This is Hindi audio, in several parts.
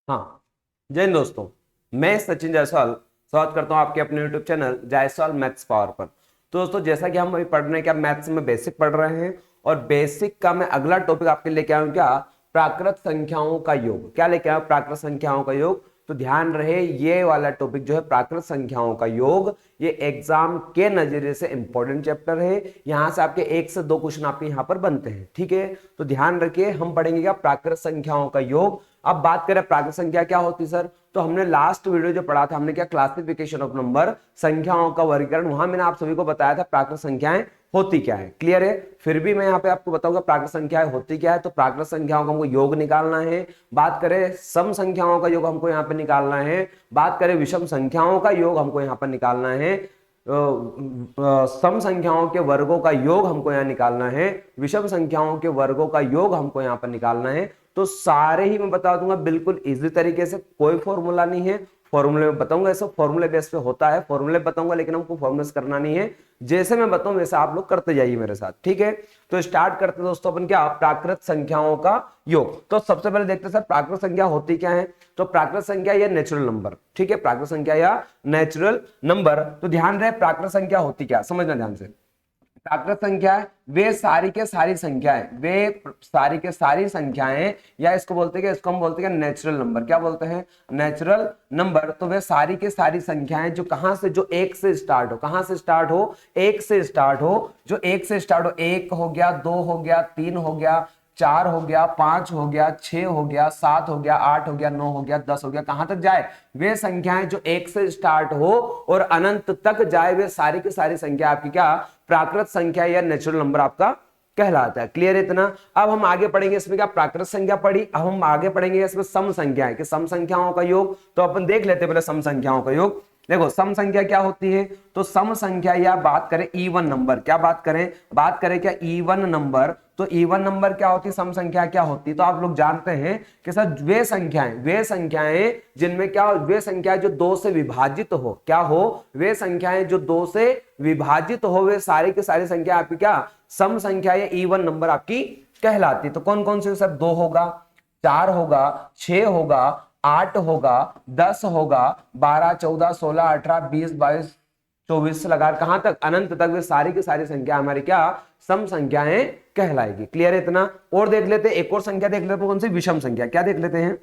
हाँ, जय हिंद दोस्तों। मैं सचिन जायसवाल स्वागत करता हूं आपके अपने YouTube channel Jaiswal maths power पर। तो दोस्तों, जैसा कि हम अभी पढ़ रहे हैं, क्या मैथ्स में बेसिक पढ़ रहे हैं, और बेसिक का मैं अगला टॉपिक आपके लेके आया हूं, क्या प्राकृत संख्याओं का योग। क्या लेके आया? प्राकृत संख्याओं का योग। तो ध्यान रहे, ये वाला टॉपिक जो है प्राकृत संख्याओं का योग, ये एग्जाम के नजरिए से इंपॉर्टेंट चैप्टर है। यहां से आपके 1 से 2 क्वेश्चन आपके यहां पर बनते हैं, ठीक है। तो ध्यान रखिए, हम पढ़ेंगे क्या प्राकृत संख्याओं का योग। अब बात करें प्राकृत संख्या क्या होती है सर, तो हमने लास्ट वीडियो जो पढ़ा था, हमने क्या क्लासिफिकेशन ऑफ नंबर, संख्याओं का वर्गीकरण, वहां मैंने आप सभी को बताया था प्राकृत संख्याएं होती क्या है। क्लियर है? फिर भी मैं यहाँ पे आपको बताऊंगा प्राकृत संख्याएं होती क्या है। तो प्राकृत संख्याओं का हमको योग निकालना है। बात करें सम संख्याओं का योग हमको यहाँ पे निकालना है। बात करें विषम संख्याओं का योग हमको यहाँ पर निकालना है। सम संख्याओं के वर्गों का योग हमको यहाँ निकालना है। विषम संख्याओं के वर्गों का योग हमको यहाँ पर निकालना है। तो सारे ही मैं बता दूंगा बिल्कुल इजी तरीके से, कोई फॉर्मूला नहीं है। फॉर्मूले में बताऊंगा, ऐसा फॉर्मूले बेस पे होता है, फॉर्मूले बताऊंगा, लेकिन हमको फॉर्मूले करना नहीं है। जैसे मैं बताऊं वैसे आप लोग करते जाइए मेरे साथ, ठीक है। तो स्टार्ट करते हैं दोस्तों अपन क्या प्राकृत संख्याओं का योग। तो सबसे पहले देखते हैं सर प्राकृत संख्या होती क्या है। तो प्राकृत संख्या या नेचुरल नंबर, ठीक है, प्राकृत संख्या या नेचुरल नंबर। तो ध्यान रहे प्राकृत संख्या होती क्या, समझना ध्यान से। प्राकृत संख्या वे सारी के सारी संख्याएं, वे सारी के सारी संख्याएं, या इसको बोलते हैं, इसको हम बोलते हैं नेचुरल नंबर। क्या बोलते हैं? Natural number. तो वे सारी के सारी संख्याएं जो कहां से, जो 1 से स्टार्ट हो। कहां से स्टार्ट हो? 1 से स्टार्ट हो। जो 1 से स्टार्ट हो, 1 हो गया, 2 हो गया, 3 हो गया, 4 हो गया, 5 हो गया, 6 हो गया, 7 हो गया, 8 हो गया, 9 हो गया, 10 हो गया, कहां तक जाए? वे संख्याएं जो 1 से स्टार्ट हो और अनंत तक जाए, वे सारी की सारी संख्या आपकी क्या प्राकृत संख्या या नेचुरल नंबर आपका कहलाता है। क्लियर है इतना? अब हम आगे पढ़ेंगे इसमें क्या प्राकृत संख्या पढ़ी, अब हम आगे पढ़ेंगे इसमें सम संख्याएं, कि सम संख्याओं का योग। तो अपन देख लेते हैं पहले सम संख्याओं का योग। देखो सम संख्या क्या होती है, तो सम संख्या या बात करें इवन नंबर, क्या बात करें, बात करें क्या इवन नंबर। तो इवन नंबर क्या होती है, सम संख्या क्या होती है। तो आप लोग जानते हैं कि सर वे संख्याएं जिनमें क्या, वे संख्याएं जो 2 से विभाजित हो, क्या हो, वे संख्याएं जो 2 से विभाजित हो, वे सारी की सारी संख्या आपकी क्या सम संख्या या इवन नंबर आपकी कहलाती है। तो कौन कौन से सर? 2 होगा, 4 होगा, 6 होगा, 8 होगा, 10 होगा, 12, 14, 16, 18, 20, 22, 24 से लगा कहां तक, अनंत तक, वे सारी की सारी संख्या हमारी क्या सम संख्याएं कहलाएगी। क्लियर है इतना? और देख लेते हैं, एक और संख्या देख लेते हैं, कौन सी? विषम संख्या। क्या देख लेते हैं?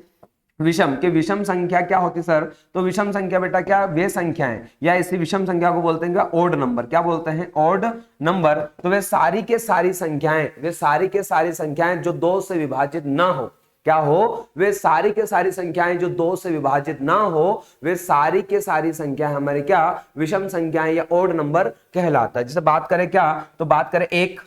विषम। के विषम संख्या क्या होती सर? तो विषम संख्या बेटा क्या वे संख्याएं, या इसी विषम संख्या को बोलते हैं ओड नंबर। क्या बोलते हैं? Odd number. तो वे सारी के सारी संख्याएं, वे सारी के सारी संख्याएं जो 2 से विभाजित ना हो, क्या हो, वे सारी के सारी संख्याएं जो 2 से विभाजित ना हो, वे सारी के सारी संख्याएं हमारे क्या विषम संख्याएं या ओड नंबर कहलाता है। जैसे बात करें क्या, तो बात करें 1,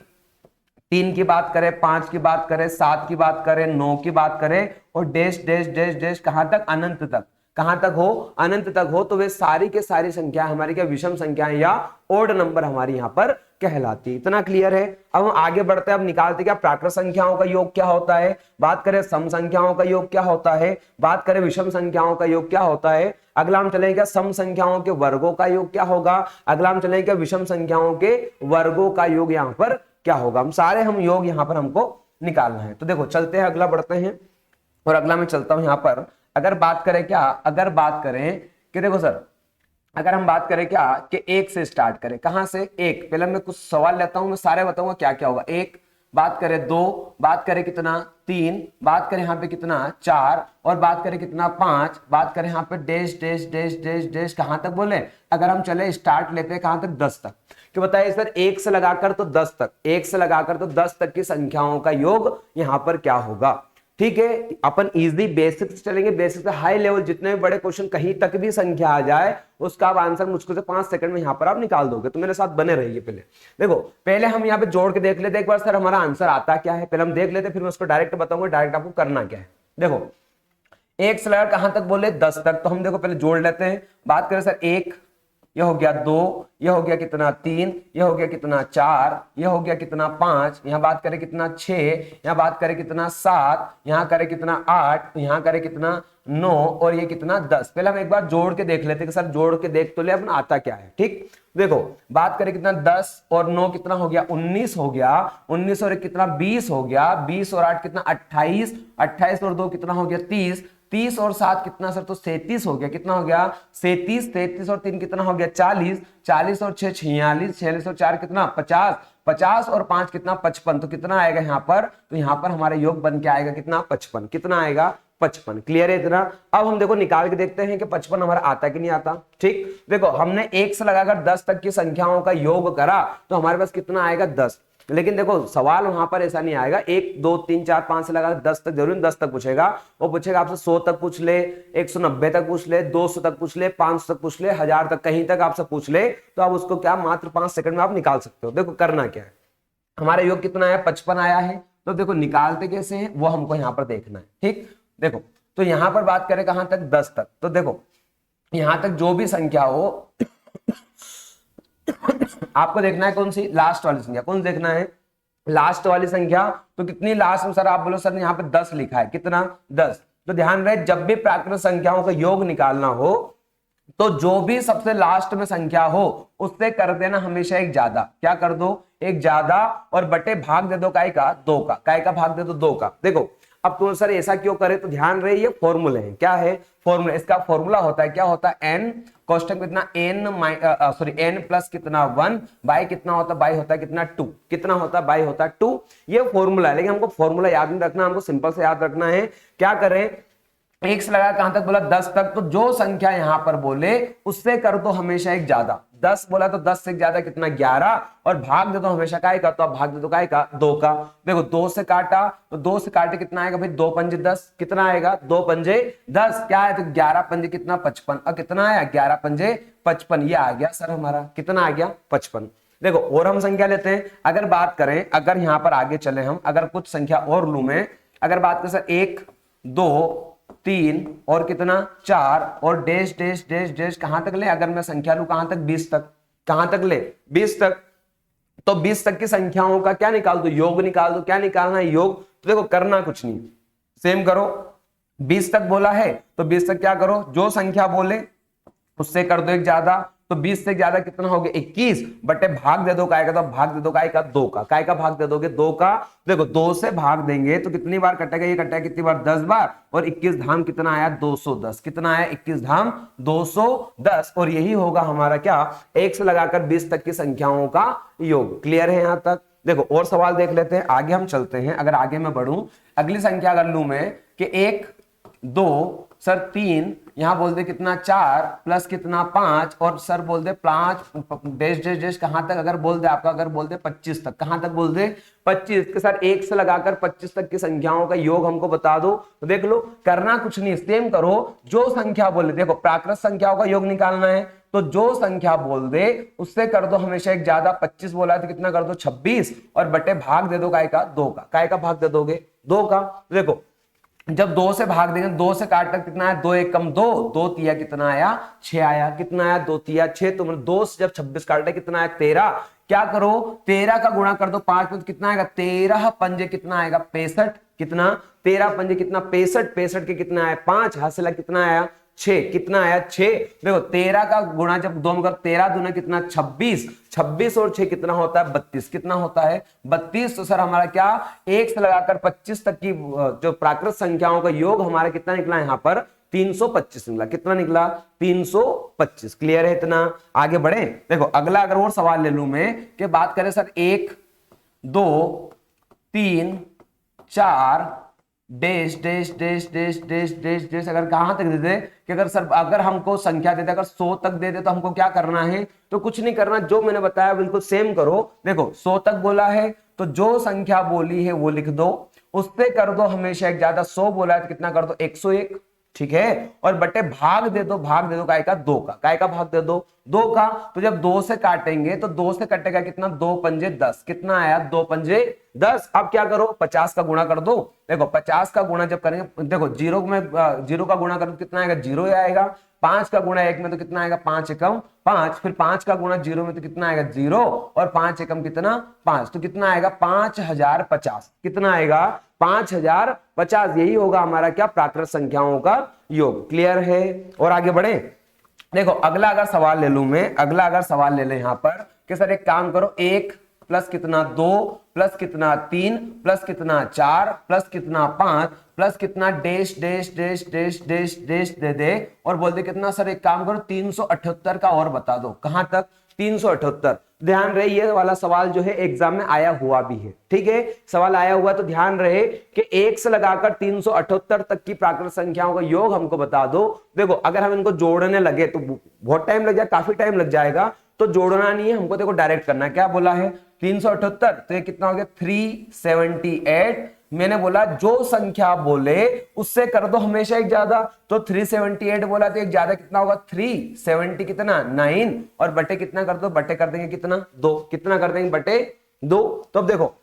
3 की बात करें, 5 की बात करें, 7 की बात करें, 9 की बात करें, और डैश डैश डैश डैश कहां तक? अनंत तक। कहां तक हो? अनंत तक हो। तो वे सारी के सारी संख्या हमारी क्या विषम संख्याएं या ओड नंबर हमारी यहां पर कहलाती है। इतना क्लियर है? अब हम आगे बढ़ते हैं, अब निकालते क्या प्राकृत संख्याओं का योग क्या होता है, बात करें सम संख्याओं का योग क्या होता है, बात करें विषम संख्याओं का योग क्या होता है। अगला हम चलेंगे सम संख्याओं के वर्गों का योग क्या होगा, अगला हम चलेंगे विषम संख्याओं के वर्गों का योग यहां पर क्या होगा। हम योग यहां पर हमको निकालना है। तो देखो चलते हैं, अगला बढ़ते हैं, और अगला मैं चलता हूं यहां पर। अगर बात करें क्या, अगर बात करें कि देखो सर, अगर हम बात करें क्या कि 1 से स्टार्ट करें, कहां से? 1। पहले मैं कुछ सवाल लेता हूं, मैं सारे बताऊंगा क्या क्या होगा। 1, बात करें 2, बात करें कितना 3, बात करें यहां पे कितना 4, और बात करें कितना 5, बात करें यहां पे dash dash dash dash dash कहां तक बोले। अगर हम चले स्टार्ट लेते हैं कहां तक? 10 तक। कि बताइए सर 1 से लगाकर तो 10 तक, 1 से लगाकर तो 10 तक की संख्याओं का योग यहां पर क्या होगा। ठीक है, अपन इजी बेसिक से चलेंगे, बेसिक से हाई लेवल, जितने भी बड़े क्वेश्चन कहीं तक भी संख्या आ जाए उसका आप आंसर मुश्किल से 5 सेकंड में यहां पर आप निकाल दोगे। तो मेरे साथ बने रहिए। पहले देखो, पहले हम यहाँ पे जोड़ के देख लेते एक बार सर हमारा आंसर आता क्या है, पहले हम देख लेते, फिर मैं उसको डायरेक्ट बताऊंगा डायरेक्ट आपको करना क्या है। देखो 1 से लेकर कहां तक बोले? 10 तक। तो हम देखो पहले जोड़ लेते हैं। बात करें सर 1, यह हो गया 2, यह हो गया कितना 3, यह हो गया कितना 4, यह हो गया कितना 5, यहां बात करें कितना 6, यहां बात करें कितना 7, यहां करें कितना 8, यहां करें कितना 9, और ये कितना 10। पहले हम एक बार जोड़ के देख लेते हैं कि सर जोड़ के देख तो ले अपन आता क्या है। ठीक, देखो बात करें कितना 10 और 9 कितना हो गया 19 हो गया, 19 और 1 कितना 20 हो गया, 20 और 8 कितना 28, 28 और 2 कितना हो गया 30, 30 और 7 कितना सर, तो 37 हो गया। कितना हो गया 37, 33 और 3 कितना हो गया 40, 40 और 6 46, 46 और 4 कितना 50, 50 और 5 कितना 55। तो कितना आएगा यहाँ पर, तो यहाँ पर हमारा योग बन के आएगा कितना 55। कितना आएगा 55। क्लियर है इतना। अब हम देखो निकाल के देखते हैं कि 55 हमारा आता कि नहीं आता। ठीक, देखो हमने 1 से लगाकर 10 तक की संख्याओं का योग करा तो हमारे पास कितना आएगा 10। लेकिन देखो सवाल वहां पर ऐसा नहीं आएगा 1 2 3 4 5 से लगाकर 10 तक, जरूर 10 तक पूछेगा। वो पूछेगा आपसे 100 तक पूछ ले, 190 तक पूछ ले, 200 तक पूछ ले, 500 तक पूछ ले, 1000 तक, कहीं तक आपसे पूछ ले तो आप उसको क्या मात्र 5 सेकंड में आप निकाल सकते हो। देखो करना क्या है, हमारा योग कितना है 55 आया है। तो देखो निकालते कैसे हैं वो हमको यहाँ पर देखना है। ठीक, देखो तो यहां पर बात करें कहां तक 10 तक। तो देखो यहां तक जो भी संख्या हो आपको देखना है कौन सी, लास्ट वाली संख्या। कौन देखना है, लास्ट वाली संख्या। तो कितनी लास्ट में सर, आप बोलो सर यहाँ पे 10 लिखा है, कितना 10। तो ध्यान रहे जब भी प्राकृत संख्याओं का योग निकालना हो तो जो भी सबसे लास्ट में संख्या हो उससे कर देना हमेशा एक ज्यादा। क्या कर दो, एक ज्यादा, और बटे भाग दे दो काय का 2 का, काय का भाग दे दो 2 का। देखो अब तो सर ऐसा क्यों करे, तो ध्यान रहे ये फॉर्मूले हैं। क्या है फॉर्मूला, इसका फॉर्मूला होता है, क्या होता है n कोष्टक कितना n प्लस कितना 1 बाय कितना होता है, बाय होता है कितना 2, कितना होता है बाय होता है 2। ये फॉर्मूला है, लेकिन हमको फॉर्मूला याद नहीं रखना, हमको सिंपल से याद रखना है। क्या करें, 1 से लगा कहां तक बोला 10 तक, तो जो संख्या यहां पर बोले उससे कर दो हमेशा एक ज्यादा। 10 बोला तो 10 से ज्यादा कितना 11, और भाग दे दो हमेशा काय का, तो आप भाग दे दो काय का 2 का। देखो 2 से काटा तो 2 से काटे कितना आएगा भाई 2 पंजे 10, कितना आएगा 2 पंजे 10, क्या है तो 11 पंजे कितना 55, और कितना आया 11 पंजे 55, ये आ गया सर हमारा, कितना आ गया 55। देखो और हम संख्या लेते हैं, अगर बात करें, अगर यहां पर आगे चले हम, अगर कुछ संख्या और लू मैं, अगर बात करें सर 1 2 3 और कितना 4 और डैश डैश डैश डैश कहां तक ले, अगर मैं संख्या लू कहां तक 20 तक, कहां तक ले 20 तक। तो 20 तक की संख्याओं का क्या निकाल दो, योग निकाल दो। क्या निकालना है, योग। तो देखो करना कुछ नहीं, सेम करो, 20 तक बोला है तो 20 तक क्या करो, जो संख्या बोले उससे कर दो एक ज्यादा। तो 20 से ज्यादा कितना हो गया 21, बटे भाग दे दो काय का, तो भाग दे दो काय का 2 का, काय का भाग दे दोगे 2 का। देखो 2 से भाग देंगे तो कितनी बार कटेगा, ये कटेगा कितनी बार 10 बार, और 21 धाम कितना आया 210, कितना आया 21 धाम 210। और यही होगा हमारा क्या 1 से लगाकर 20 तक की संख्याओं का योग। क्लियर है यहां तक। देखो और सवाल देख लेते हैं, आगे हम चलते हैं। अगर आगे मैं बढ़ूं, अगली संख्या अगर लू मैं कि 1 2 सर 3, यहां बोल दे कितना 4 प्लस कितना 5, और सर बोल दे 5 डैश डैश डैश कहां तक, अगर बोल दे आपका, अगर बोल दे 25 तक, कहां तक बोल दे 25 के साथ 1 से लगाकर 25 तक की संख्याओं का योग हमको बता दो। तो देख लो करना कुछ नहीं, सेम करो, जो संख्या बोले, देखो प्राकृत संख्याओं का योग निकालना है तो जो संख्या बोल दे उससे कर दो हमेशा एक ज्यादा। 25 बोला है तो कितना कर दो 26, और बटे भाग दे दो काय का 2 का, काय का भाग दे दोगे 2 का। देखो जब 2 से भाग देंगे, 2 से काट तक कितना है 2 1 कम 2, 2 तिया कितना आया 6 आया, कितना आया 2 तिया 6। तो 2 से जब 26 काटे कितना आया 13, क्या करो 13 का गुणा कर दो 5 में, तो कितना आएगा 13 पंजे कितना आएगा 65, कितना 13 पंजे कितना 65, 65 के कितना आया 5, हासिला कितना आया 6, कितना आया 6। देखो 13 का गुणा जब 2 में कर 13 दूना कितना 26, 26 और 6 कितना होता है 32, कितना होता है 32। तो सर हमारा क्या 1 से लगाकर 25 तक की जो प्राकृत संख्याओं का योग हमारा कितना निकला यहाँ पर 325 निकला, कितना निकला 325। क्लियर है इतना। आगे बढ़े, देखो अगला अगर और सवाल ले लू मैं कि बात करें sir 1 2 3 4 dash dash dash dash dash dash dash, अगर कहां तक दे दे कि अगर सर अगर हमको संख्या दे दे, अगर 100 तक दे दे तो हमको क्या करना है, तो कुछ नहीं करना, जो मैंने बताया बिल्कुल सेम करो। देखो 100 तक बोला है तो जो संख्या बोली है वो लिख दो, उससे कर दो हमेशा एक ज्यादा। 100 बोला है तो कितना कर दो 101, ठीक है, और बटे भाग दे दो, भाग दे दो काय का 2 का, काय का भाग दे दो 2 का। तो जब 2 से काटेंगे तो 2 से कटेगा कितना 2 पंजे 10, कितना आया 2 पंजे 10। अब क्या करो 50 का गुणा कर दो। देखो 50 का गुणा जब करेंगे, देखो 0 में 0 का गुणा करो कितना आएगा 0 आएगा। 5 का गुणा 1 में तो कितना आएगा 5 एकम 5, फिर 5 का गुणा 0 में तो कितना आएगा 0, और 5 एकम कितना 5, तो कितना आएगा 5050, कितना आएगा 5050। यही होगा हमारा क्या प्राकृत संख्याओं का योग। क्लियर है। और आगे बढ़े, देखो अगला अगर सवाल ले लूं मैं, अगला अगर सवाल ले ले यहां पर कि सर एक काम करो 1 प्लस कितना 2 प्लस कितना 3 प्लस कितना 4 प्लस कितना 5 प्लस कितना dash dash dash dash dash dash दे दे और बोल दे कितना सर एक काम करो 378 का और बता दो। कहां तक? 378। ध्यान रहे ये वाला सवाल जो है एग्जाम में आया हुआ भी है, ठीक है, सवाल आया हुआ तो ध्यान रहे कि 1 से लगाकर 378 तक की प्राकृत संख्याओं का योग हमको बता दो। देखो अगर हम इनको जोड़ने लगे तो बहुत टाइम लग जाए, काफी टाइम लग जाएगा, तो जोड़ना नहीं है हमको, देखो डायरेक्ट करना है। क्या बोला है? 378 तो ये कितना हो गया 378। मैंने बोला जो संख्या बोले उससे कर दो हमेशा एक ज्यादा, तो 378 बोला तो एक ज्यादा कितना होगा 370 कितना 9 और बटे कितना कर दो, बटे कर देंगे कितना 2, कितना कर देंगे बटे 2। तो अब देखो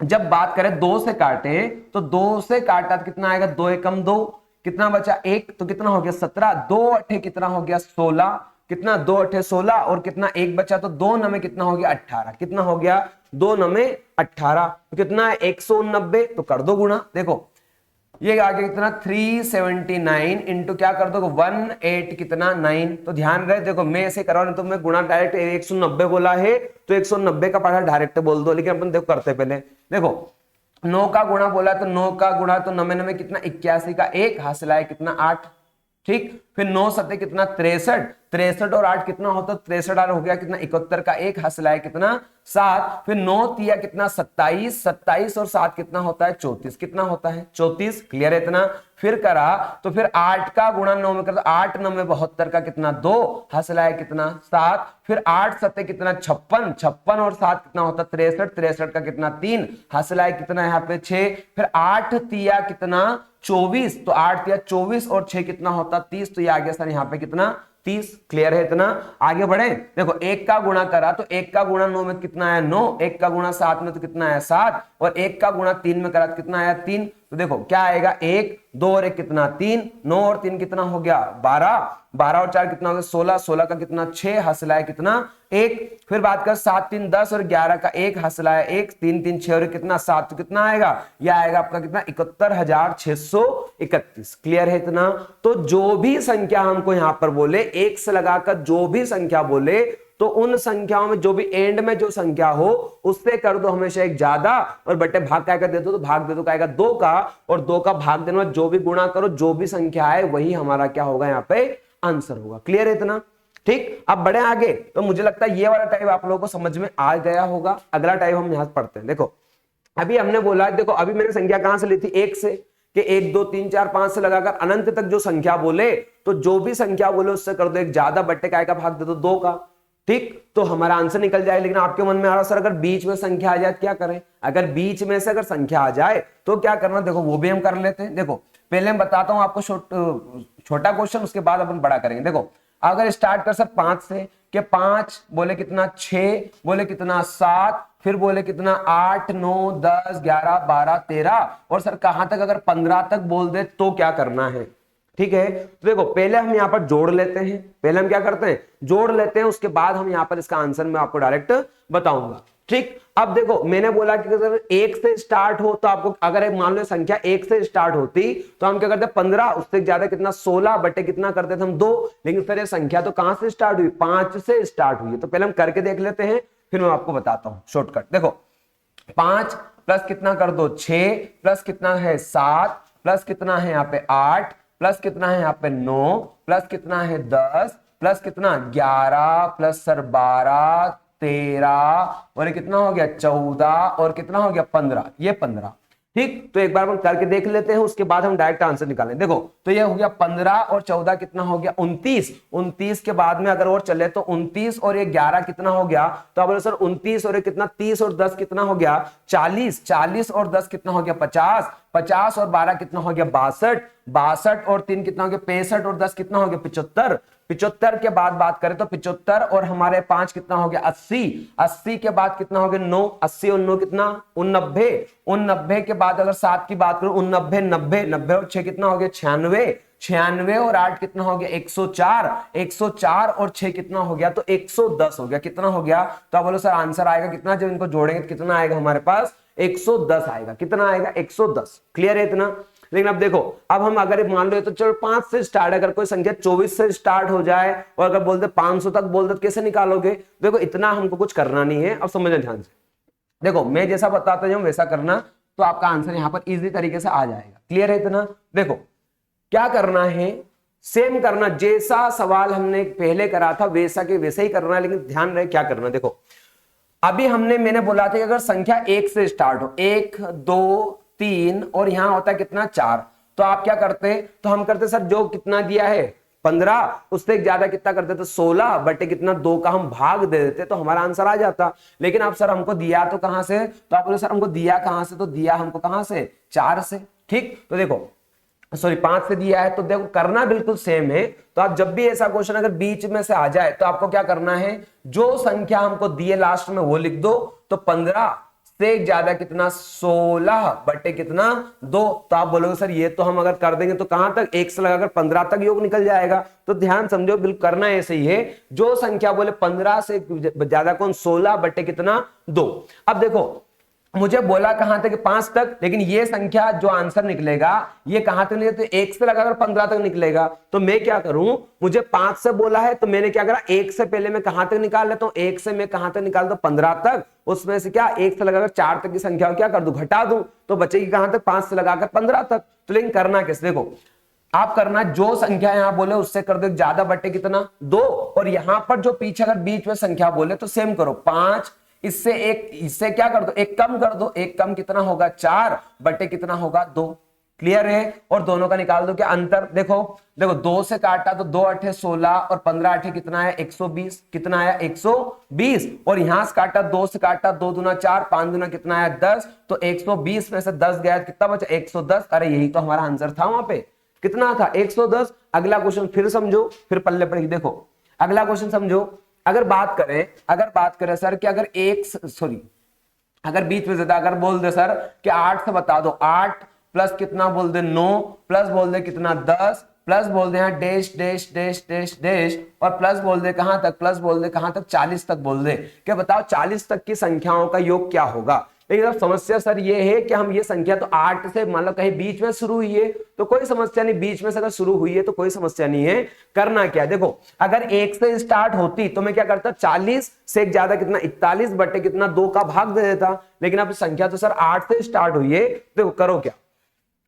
जब बात करें 2 से काटे तो 2 से काटा तो कितना आएगा 2 एकम 2, कितना बचा 1 तो कितना हो गया 17, 2 अठे कितना हो गया 16, कितना 2 अठे 16 और कितना 1 बचा तो 2 नमे कितना हो गया 18, कितना हो गया 2 नमे 18 तो कितना है 189, तो कर दो गुणा। देखो ये आगे कितना 379 इंटू क्या कर दो 18 कितना 9, तो ध्यान रहे देखो मैं ऐसे करा नहीं तो मैं गुणा डायरेक्ट 190 बोला है तो 190 का पढ़ा डायरेक्ट बोल दो, लेकिन अपन देखो करते पहले। देखो 9 का गुणा बोला तो 9 का गुणा तो 9 में कितना 81 का 1 हासिल आया कितना 8, ठीक, फिर 9 सत्ते कितना 63, 63 और 8 कितना होता 63 और हो गया कितना 71 का 1 हासिल आया कितना 7, फिर 9 तिया कितना 27, 27 और 7 कितना होता है 34, कितना होता है 34, क्लियर है इतना। फिर करा तो फिर 8 का गुणा 9 में कर दो, 8 9 में 72 का कितना 2 हासिल आया कितना 7, फिर 8 सत्ते कितना 56, 56 और 7 कितना होता 63, 63 का कितना 3 हासिल आया कितना यहाँ पे 6, फिर 8 तिया कितना 24, तो 8 तिया 24 और 6 कितना होता 30, तो ये आ गया सर यहाँ पे कितना 30, क्लियर है इतना। आगे बढ़े, देखो 1 का गुणा करा तो 1 का गुणा 9 में कितना आया 9, 1 का गुणा 7 में तो कितना आया 7 और 1 का गुणा 3 में करा तो कितना आया 3, तो देखो क्या आएगा 1 2 और 1 कितना 3, 9 और 3 कितना हो गया 12, 12 और 4 कितना हो गया 16, 16 का कितना 6 हासिल आया कितना 1, फिर बात कर 7 3 10 और 11 का 1 हासिल आया 1, 3 3 6 और कितना 7, तो कितना आएगा यह आएगा आपका कितना 71,631, क्लियर है इतना। तो जो भी संख्या हमको यहाँ पर बोले 1 से लगाकर जो भी संख्या बोले तो उन संख्याओं में जो भी एंड में जो संख्या हो उससे कर दो हमेशा एक ज्यादा और बटे भाग क्या दे दो, तो भाग दे दो का आएगा 2 का, और 2 का भाग देने में जो भी गुणा करो जो भी संख्या है वही हमारा क्या होगा यहाँ पे आंसर होगा, क्लियर है इतना। ठीक, अब बढ़े आगे, तो मुझे लगता है ये वाला टाइप आप लोगों को समझ में आ गया होगा। अगला टाइप हम यहां पढ़ते हैं। देखो अभी हमने बोला, देखो अभी मैंने संख्या कहां से ली थी 1 से, कि 1 2 3 4 5 से लगाकर अनंत तक जो संख्या बोले तो जो भी संख्या बोले उससे कर दो एक ज्यादा, बट्टे का आएगा भाग दे दो 2 का, ठीक, तो हमारा आंसर निकल जाए। लेकिन आपके मन में आ रहा सर अगर बीच में संख्या आ जाए क्या करें? अगर बीच में से अगर संख्या आ जाए तो क्या करना, देखो वो भी हम कर लेते हैं। देखो पहले मैं बताता हूं आपको छोटा क्वेश्चन, उसके बाद अपन बड़ा करेंगे। देखो अगर स्टार्ट कर सर 5 से, कि 5 बोले कितना 6 बोले कितना 7 फिर बोले कितना 8 9 10 11 12 13 और सर कहां तक अगर 15 तक बोल दे तो क्या करना है? ठीक है, तो देखो पहले हम यहाँ पर जोड़ लेते हैं, पहले हम क्या करते हैं जोड़ लेते हैं, उसके बाद हम यहाँ पर इसका आंसर मैं आपको डायरेक्ट बताऊंगा। ठीक, अब देखो मैंने बोला कि अगर 1 से स्टार्ट हो तो आपको, अगर मान लो संख्या 1 से स्टार्ट होती तो हम क्या करते 15, उससे ज्यादा कितना 16 बटे कितना करते थे हम 2, लेकिन सर ये संख्या तो कहां से स्टार्ट हुई 5 से स्टार्ट हुई है, तो पहले हम करके देख लेते हैं फिर मैं आपको बताता हूं शॉर्टकट। देखो 5 प्लस कितना कर दो 6 प्लस कितना है 7 प्लस कितना है यहाँ पे 8 प्लस कितना है यहाँ पे 9 प्लस कितना है 10 प्लस कितना 11 प्लस सर 12 13 और ये कितना हो गया 14 और कितना हो गया 15, ये 15। ठीक, तो एक बार हम करके देख लेते हैं, उसके बाद हम डायरेक्ट आंसर निकालें। देखो तो ये हो गया 15 और 14 कितना हो गया 29, 29 के बाद में अगर और चले तो 29 और ये 11 कितना हो गया, तो अब सर 29 और ये कितना 30 और 10 कितना हो गया 40, 40 और 10 कितना हो गया 50, 50 और 12 कितना हो गया 62, 62 और 3 कितना हो गया 65 और 10 कितना हो गया 75, 75 के बाद बात करें तो 75 और हमारे 5 कितना हो गया 80, 80 के बाद कितना हो गया 9, 80 और 9 कितना 89, 89 के बाद अगर 7 की बात करूं 89 90, 90 और 6 कितना हो गया 96, 96 और 8 कितना हो गया 104, 104 और 6 कितना हो गया तो 110 हो गया, कितना हो गया, तो आप बोलो सर आंसर आएगा कितना, जब इनको जोड़ेंगे तो कितना आएगा हमारे पास 110 आएगा, कितना आएगा 110, क्लियर है इतना। लेकिन अब देखो अब हम अगर मान लो तो चलो 5 से स्टार्ट, अगर कोई संख्या 24 से स्टार्ट हो जाए और अगर बोलते 500 तक बोलते तो कैसे निकालोगे? देखो इतना हमको कुछ करना नहीं है, अब समझना ध्यान से। देखो मैं जैसा बताता जाऊं वैसा करना, तो आपका आंसर यहां पर इजी तरीके से आ जाएगा। क्लियर है इतना? देखो क्या करना है, सेम करना, जैसा सवाल हमने पहले करा था वैसा के वैसे ही करना है, लेकिन ध्यान रहे क्या करना। देखो अभी मैंने बोला था कि अगर संख्या 1 से स्टार्ट हो, 1 2 3 और यहां होता है कितना 4, तो आप क्या करते, तो हम करते सर जो कितना दिया है 15, उससे ज्यादा कितना करते तो 16 बटे कितना 2 का हम भाग दे देते तो हमारा आंसर आ जाता। लेकिन अब सर हमको दिया तो कहां से, तो आप बोले सर हमको दिया कहां से, तो दिया हमको कहां से 4 से। ठीक, तो देखो सॉरी 5 से दिया है, तो देखो करना बिल्कुल सेम है। तो आप जब भी ऐसा क्वेश्चन अगर बीच में से आ जाए तो आपको क्या करना है, जो संख्या हमको दिए लास्ट में वो लिख दो। तो 15 से ज्यादा कितना 16 बटे कितना 2। तो आप बोलोगे सर ये तो हम अगर कर देंगे तो कहां तक, 1 से लगाकर 15 तक योग निकल जाएगा। तो ध्यान समझो, बिल्कुल करना ऐसे ही है, जो संख्या बोले 15 से ज्यादा कौन 16 बटे कितना 2। अब देखो मुझे बोला कहां तक 5 तक, लेकिन ये संख्या जो आंसर निकलेगा ये कहां तक निकलेगा, तो 1 से लगाकर 15 तक निकलेगा। तो मैं क्या करूं, मुझे 5 से बोला है तो मैंने क्या करा, 1 से पहले मैं कहां तक निकाल लेता हूं, 1 से मैं कहां तक निकाल दूं 15 तक, उसमें से क्या 1 से लगाकर 4 तक की संख्या को क्या कर दूं, घटा दूं, तो बचेगी कहां तक 5 से लगाकर 15 तक। तो लेकिन करना कैसे, देखो आप करना जो संख्या यहां बोले उससे कर दो ज्यादा बटे कितना 2, और यहां पर जो पीछे अगर बीच में संख्या बोले तो सेम करो 5, इससे एक, इससे क्या कर दो एक कम कर दो, एक कम कितना होगा 4 बटे कितना होगा 2। क्लियर है? और दोनों का निकाल दो क्या अंतर, देखो देखो 2 से काटा तो 2 8 16 और 15 8 कितना है 120, कितना आया 120, और यहां से काटा 2 से काटा 2 दूना 4 5 दूना कितना आया 10, तो 120 में से 10 गया कितना बचा 110। अरे यही तो हमारा आंसर था, वहां पे कितना था 110। अगला क्वेश्चन फिर समझो, फिर पल्ले पड़ेगी। देखो अगला क्वेश्चन समझो, अगर बात करें सर कि अगर अगर बीच में ज्यादा अगर बोल दे सर कि 8 से बता दो, 8 प्लस कितना बोल दे 9 प्लस बोल दे कितना 10 प्लस बोल दे यहाँ dash dash dash dash dash और प्लस बोल दे कहां तक, प्लस बोल दे कहां तक 40 तक बोल दे, क्या बताओ 40 तक की संख्याओं का योग क्या होगा। लेकिन अब समस्या सर ये है कि हम ये संख्या तो 8 से मान लो कहीं बीच में शुरू हुई है तो कोई समस्या नहीं, बीच में से अगर शुरू हुई है तो कोई समस्या नहीं है। करना क्या, देखो अगर 1 से स्टार्ट होती तो मैं क्या करता 40 से एक ज्यादा कितना 41 बटे कितना 2 का भाग दे देता। लेकिन अब संख्या तो सर 8 से स्टार्ट हुई है, देखो करो क्या,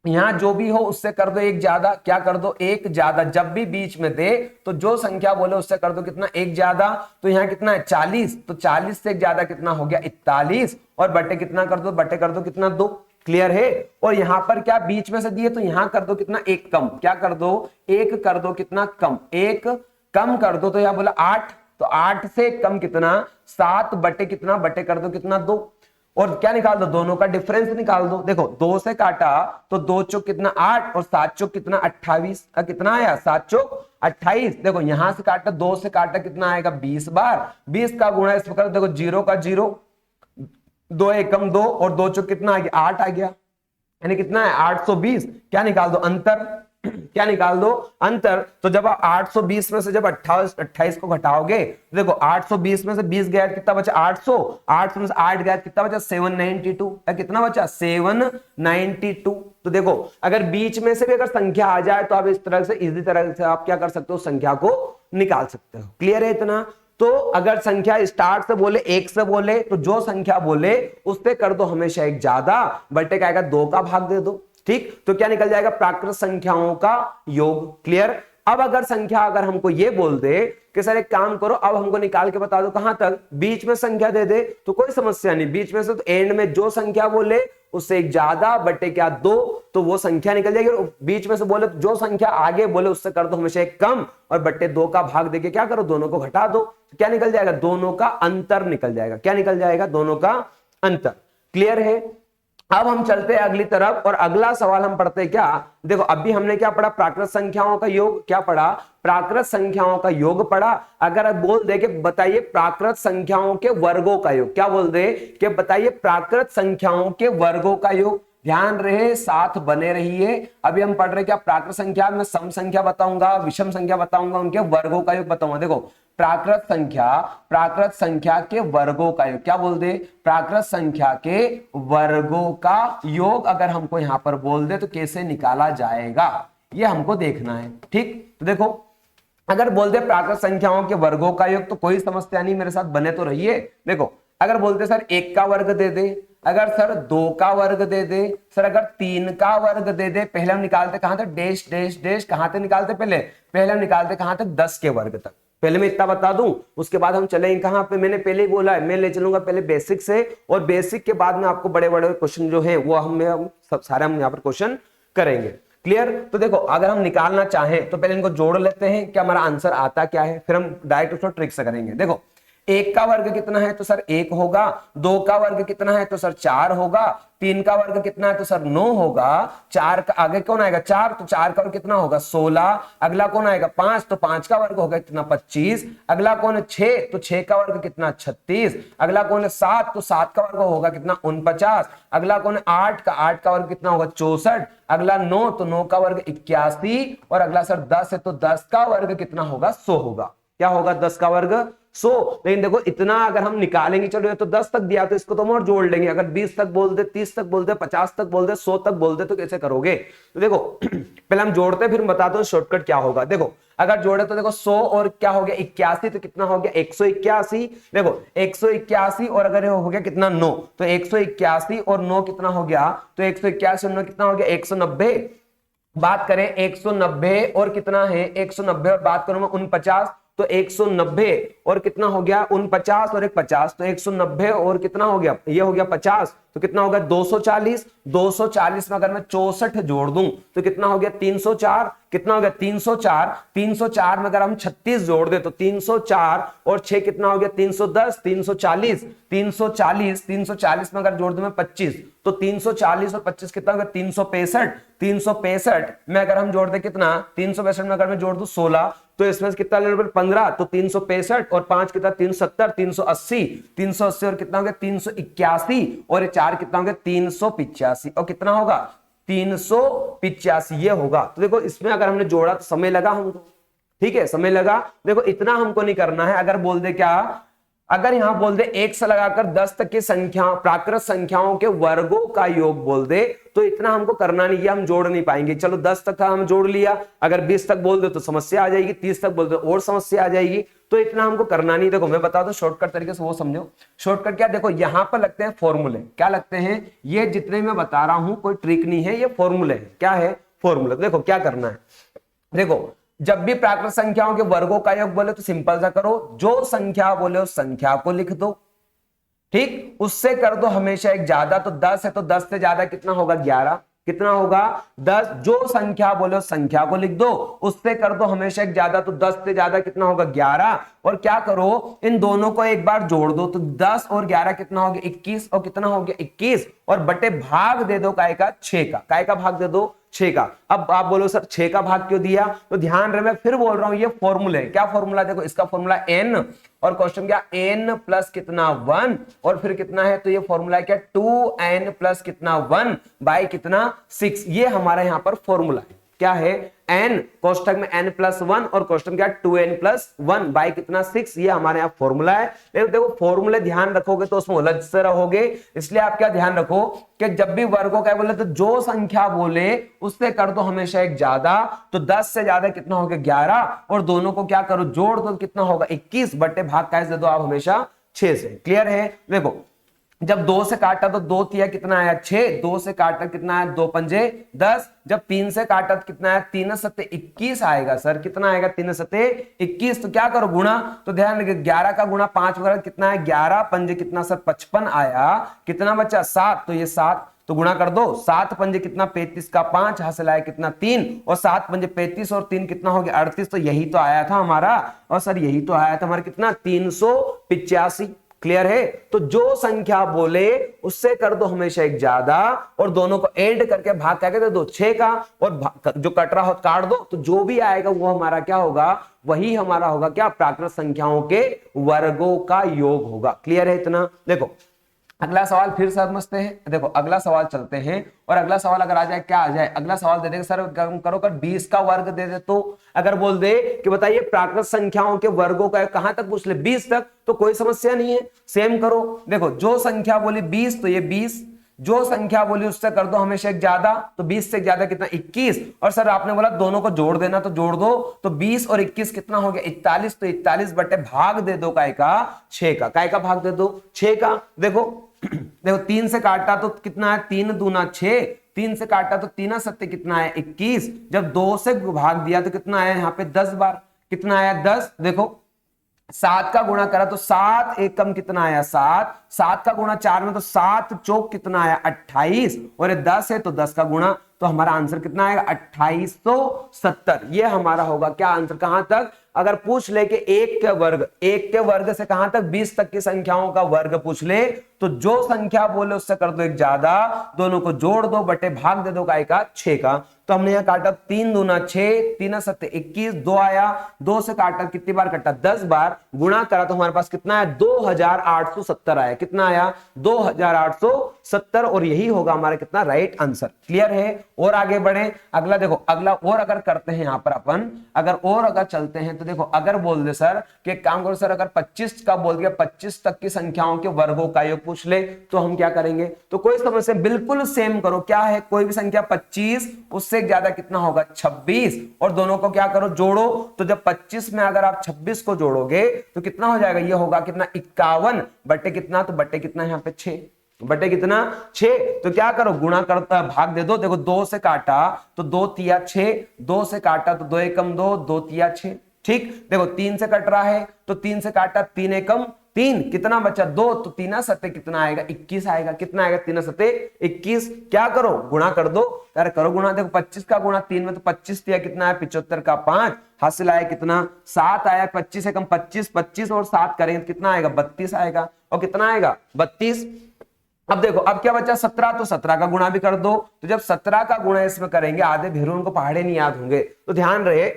यहां जो भी हो उससे कर दो एक ज्यादा, क्या कर दो एक ज्यादा, जब भी बीच में दे तो जो संख्या बोले उससे कर दो कितना एक ज्यादा। तो यहां कितना है 40, तो 40 से एक ज्यादा कितना हो गया 41 और बटे कितना कर दो, बटे कर दो कितना 2। क्लियर है? और यहां पर क्या बीच में से दिए तो यहां कर दो कितना एक कम, क्या कर दो एक कर दो कितना कम, एक कम कर दो, तो यहां बोला 8, तो 8 से कम कितना 7 बटे कितना, बटे कर दो कितना 2, और क्या निकाल दो दोनों का डिफरेंस निकाल दो। देखो 2 से काटा तो 2 चौक कितना 8 और 7 चौक कितना 28, कितना आया 7 चौक 28। देखो यहां से काटा 2 से काटा कितना आएगा 20 बार, 20 का गुणा इस प्रकार, देखो 0 का 0, 2 एकम 2 और 2 चौक कितना आ गया 8 आ गया, यानी कितना है 820। क्या निकाल दो अंतर, क्या निकाल दो अंतर। तो जब आप 820 में से जब 28 को घटाओगे, देखो 820 में से 20 गया कितना बचा 800, 800 में से 8 गया कितना बचा 792, कितना बचा 792। तो देखो अगर बीच में से भी अगर संख्या आ जाए तो आप इस तरह से इजी तरह से आप क्या कर सकते हो, संख्या को निकाल सकते हो। क्लियर है इतना? तो अगर संख्या स्टार्ट से बोले 1 से बोले तो जो संख्या बोले उससे कर दो हमेशा एक ज्यादा, बटे का आएगा 2 का भाग दे दो। ठीक, तो क्या निकल जाएगा प्राकृत संख्याओं का योग। क्लियर? अब अगर संख्या अगर हमको ये बोल दे कि सर एक काम करो अब हमको निकाल के बता दो कहां तक, बीच में संख्या दे दे तो कोई समस्या नहीं, बीच में से तो एंड में जो संख्या बोले उससे एक ज्यादा बटे क्या 2, तो वो संख्या निकल जाएगी। और बीच में से बोले जो संख्या आगे बोले उससे कर दो हमेशा एक कम और बटे 2 का भाग देके क्या करो दोनों को घटा दो, तो क्या निकल जाएगा दोनों का अंतर निकल जाएगा। क्या निकल जाएगा दोनों का अंतर। क्लियर है? अब हम चलते हैं अगली तरफ और अगला सवाल हम पढ़ते हैं क्या, देखो अभी हमने क्या पढ़ा प्राकृत संख्याओं का योग, क्या पढ़ा प्राकृत संख्याओं का योग पढ़ा। अगर अब बोल दे कि बताइए प्राकृत संख्याओं के वर्गों का योग, क्या बोल दे कि बताइए प्राकृत संख्याओं के वर्गों का योग, ध्यान रहे साथ बने रहिए। अभी हम पढ़ रहे क्या प्राकृत संख्या में सम संख्या बताऊंगा, विषम संख्या बताऊंगा, उनके वर्गों का योग बताऊंगा। देखो प्राकृत संख्या के वर्गों का योग, क्या बोल दे प्राकृत संख्या के वर्गों का योग अगर हमको यहां पर बोल दे तो कैसे निकाला जाएगा ये हमको देखना है। ठीक, तो देखो अगर बोल दे प्राकृत संख्याओं के वर्गों का योग तो कोई समस्या नहीं, मेरे साथ बने तो रहिए। देखो अगर बोलते सर 1 का वर्ग दे दे, अगर सर 2 का वर्ग दे दे, सर अगर 3 का वर्ग दे दे, पहले हम निकालते कहां तक, डैश डैश डैश, कहां तक निकालते, पहले हम निकालते कहां तक, 10 के वर्ग तक। पहले मैं इतना बता दूं, उसके बाद हम चलेंगे कहां पे, मैंने पहले ही बोला है मैं ले चलूंगा पहले बेसिक से, और बेसिक के बाद में आपको बड़े बड़े क्वेश्चन जो है वो हम सब सारे हम यहाँ पर क्वेश्चन करेंगे। क्लियर? तो देखो अगर हम निकालना चाहें तो पहले इनको जोड़ लेते हैं कि हमारा आंसर आता क्या है, फिर हम डायरेक्ट उसको ट्रिक से करेंगे। देखो 1 का वर्ग कितना है तो सर 1 होगा, 2 का वर्ग कितना है तो सर 4 होगा, 3 का वर्ग कितना है तो सर 9 होगा, 4 का आगे कौन आएगा 4, तो 4 का वर्ग कितना होगा 16, अगला कौन आएगा 5, तो 5 का वर्ग होगा कितना 25, अगला कौन है 6, तो 6 का वर्ग कितना 36, अगला कौन है 7, तो 7 का वर्ग होगा कितना 49, अगला कौन है 8 का वर्ग कितना होगा 64, अगला 9, तो 9 का वर्ग 81, और अगला सर 10 है तो 10 का वर्ग कितना होगा 100 होगा। क्या होगा 10 का वर्ग 100। लेकिन देखो इतना अगर हम निकालेंगे, चलो ये तो 10 तक दिया तो इसको तो हम और जोड़ लेंगे, अगर 20 तक बोल दे, 30 तक बोल दे, 50 तक बोल दे, 100 तक बोल दे तो कैसे करोगे? तो देखो पहले हम जोड़ते फिर बताते हैं शॉर्टकट क्या होगा। देखो अगर जोड़े तो देखो 100 और क्या हो गया 81, तो कितना हो गया 181। देखो 181 और अगर हो गया कितना 9, तो 181 और 9 कितना हो गया, तो 181 और 9 कितना हो गया 190। बात करें 190 और कितना है 190 और बात करूं मैं 49, तो 190 और कितना हो गया 49 और एक 50, तो 190 और कितना हो गया, ये हो गया 50, तो कितना होगा 240। 240 में अगर मैं 64 जोड़ दूं तो कितना हो गया 304, कितना हो गया 304। 304 में अगर हम 36 जोड़ दे तो 304 और 6 कितना हो गया 310, 340। 340 में अगर जोड़ दूं मैं 25, तो 340 और 25 कितना हो गया 365। 365 में अगर हम जोड़ दे कितना 365 में अगर मैं जोड़ दूं 16, तो इसमें से कितना लेवल 15, तो 365 और 5 कितना 370, 380। 380 और कितना हो गया 381, और ये 4 कितना हो गया 385, और कितना होगा 385 ये होगा। तो देखो इसमें अगर हमने जोड़ा तो समय लगा हमको, ठीक है समय लगा। देखो इतना हमको नहीं करना है, अगर बोल दे क्या, अगर यहां बोल दे 1 से लगाकर 10 तक की संख्या प्राकृत संख्याओं के वर्गों का योग बोल दे, तो इतना हमको करना नहीं है, हम जोड़ नहीं पाएंगे। चलो 10 तक था हम जोड़ लिया, अगर 20 तक बोल दे तो समस्या आ जाएगी, 30 तक बोल दे और समस्या आ जाएगी, तो इतना हमको करना नहीं। देखो मैं बता दूं शॉर्टकट तरीके से वो समझो। शॉर्टकट क्या, देखो यहां पर लगते हैं फॉर्मूले, क्या लगते हैं, ये जितने मैं बता रहा हूं कोई ट्रिक नहीं है, ये फॉर्मूले है। क्या है फॉर्मूला? देखो क्या करना है, देखो जब भी प्राकृत संख्याओं के वर्गों का योग बोले तो सिंपल सा करो, जो संख्या बोले उस संख्या को लिख दो, ठीक, उससे कर दो हमेशा एक ज्यादा, तो 10 है तो 10 से ज्यादा कितना होगा 11, कितना होगा 10। जो संख्या बोले उस संख्या को लिख दो, उससे कर दो हमेशा एक ज्यादा, तो 10 से ज्यादा कितना होगा 11, और क्या करो इन दोनों को एक बार जोड़ दो, तो 10 और 11 कितना हो गया 21, और कितना हो गया 21, और बटे भाग दे दो काय का 6 का, काय का भाग दे दो 6 का। अब आप बोलो सर 6 का भाग क्यों दिया, तो ध्यान रहे मैं फिर बोल रहा हूं ये फॉर्मूला है। क्या फॉर्मूला, देखो इसका फॉर्मूला n, और क्वेश्चन क्या n प्लस कितना 1, और फिर कितना है, तो ये फॉर्मूला क्या 2n प्लस कितना 1 बाई कितना 6, ये हमारा यहां पर फॉर्मूला है। क्या है n, कोष्टक में n प्लस 1 और कोष्टक क्या 2n प्लस 1 बाई कितना 6, ये हमारे यहाँ फॉर्मूला है। लेकिन देखो फॉर्मूले ध्यान रखोगे तो उसमें उलझ से रहोगे, इसलिए आप क्या ध्यान रखो कि जब भी वर्गों का बोले तो जो संख्या बोले उससे कर दो हमेशा एक ज्यादा, तो 10 से ज्यादा कितना हो गया 11, और दोनों को क्या करो जोड़ दो, कितना होगा 21, बटे भाग कैसे दे दो आप हमेशा 6 से। क्लियर है? देखो जब 2 से काटा तो 2 तिया कितना आया 6, 2 से काटा कितना आया 2 पंजे 10, जब 3 से काटा तो कितना आया 3 सत्ते 21 आएगा सर, कितना आएगा 3 सत्ते 21, तो क्या करो गुणा, तो ध्यान रखिए 11 का गुणा 5 वगैरह कितना है 11 पंजे कितना सर 55 आया, कितना बचा 7, तो ये 7 तो गुणा कर दो, 7 पंजे कितना 35 का 5 हासिल आया कितना 3, और 7 पंजे 35 और 3 कितना हो गया 38, तो यही तो आया था हमारा, और सर यही तो आया था हमारा कितना 385। क्लियर है? तो जो संख्या बोले उससे कर दो हमेशा एक ज्यादा, और दोनों को ऐड करके भाग क्या दे दो 6 का, और जो कट रहा हो काट दो, तो जो भी आएगा वो हमारा क्या होगा, वही हमारा होगा क्या प्राकृत संख्याओं के वर्गों का योग होगा। क्लियर है इतना? देखो अगला सवाल फिर समझते हैं। देखो अगला सवाल चलते हैं, और अगला सवाल अगर आ जाए क्या आ जाए, अगला सवाल दे देगा सर करो कर 20 का वर्ग दे दे, तो अगर बोल दे कि बताइए प्राकृत संख्याओं के वर्गों का कहां तक पूछ ले 20 तक, तो कोई समस्या नहीं है, सेम करो। देखो जो संख्या बोली 20 तो ये 20, जो संख्या बोली उससे कर दो हमेशा एक ज्यादा, तो 20 से ज्यादा कितना 21। और सर आपने बोला दोनों को जोड़ देना, तो जोड़ दो, तो 20 और 21 कितना हो गया 41, तो 41 बटे भाग दे दो काय का 6 का, काय का भाग दे दो 6 का। देखो देखो 3 से काटा तो कितना है 3 दूना 6, 3 से काटा तो 3 सत्य कितना है 21, जब 2 से भाग दिया तो कितना आया यहाँ पे 10 बार, कितना आया 10। देखो 7 का गुणा करा तो 7 एकम कितना आया 7, 7 का गुणा 4 में तो 7 चौक कितना आया 28, और ये 10 है तो 10 का गुणा, तो हमारा आंसर कितना आएगा 2870। ये हमारा होगा क्या आंसर। कहां तक अगर पूछ ले कि 1 के वर्ग से कहां तक 20 तक की संख्याओं का वर्ग पूछ ले, तो जो संख्या बोले उससे कर दो एक ज्यादा, दोनों को जोड़ दो बटे भाग दे दो काय का 6 का। तो हमने यहां काटा 3 दूना 6, 3 सत्य 21, 2 आया, 2 से काटा कितनी बार कटा 10 बार, गुणा करा तो हमारे पास कितना है 2870 आया, कितना आया 2870, और यही होगा हमारा कितना राइट आंसर। क्लियर है। और आगे बढ़े, अगला देखो, अगला और अगर करते हैं यहां पर अपन, अगर चलते हैं तो देखो, अगर बोल दे सर कि एक काम करो सर, अगर 25 का बोल दिया 25 तक की संख्याओं के वर्गों का योग पूछ ले, तो हम क्या करेंगे, तो कोई समस्या बिल्कुल सेम करो, क्या है कोई भी संख्या 25 उससे ज्यादा कितना होगा 26, और दोनों को क्या करो जोड़ो, तो जब 25 में अगर आप 26 को जोड़ोगे तो कितना हो जाएगा, ये होगा कितना 51 बटे कितना, तो बटे कितना यहाँ पे 6, बटे कितना 6, तो क्या करो गुणा करता भाग दे दो। देखो 2 से काटा तो 2 तिया 6, 2 से काटा तो 2 एकम 2, 2 तिया 6, ठीक। देखो 3 से कट रहा है तो 3 से काटा 3 एकम 3, कितना बचा 2, तो 3 सत्य कितना आएगा 21 आएगा, कितना आएगा 3 सत्य 21। क्या करो गुणा कर दो, अरे करो गुणा। देखो 25 का गुणा 3 में तो 25 दिया कितना है 75 का 5, हासिल आया कितना 7 आया, 25 एकम 25, 25 और 7 करेंगे तो कितना आएगा 32 आएगा, और कितना आएगा 32। अब देखो अब क्या बचा 17, तो 17 का गुणा भी कर दो, तो जब 17 का गुणा इसमें करेंगे, आधे भेरू उनको पहाड़े नहीं याद होंगे, तो ध्यान रहे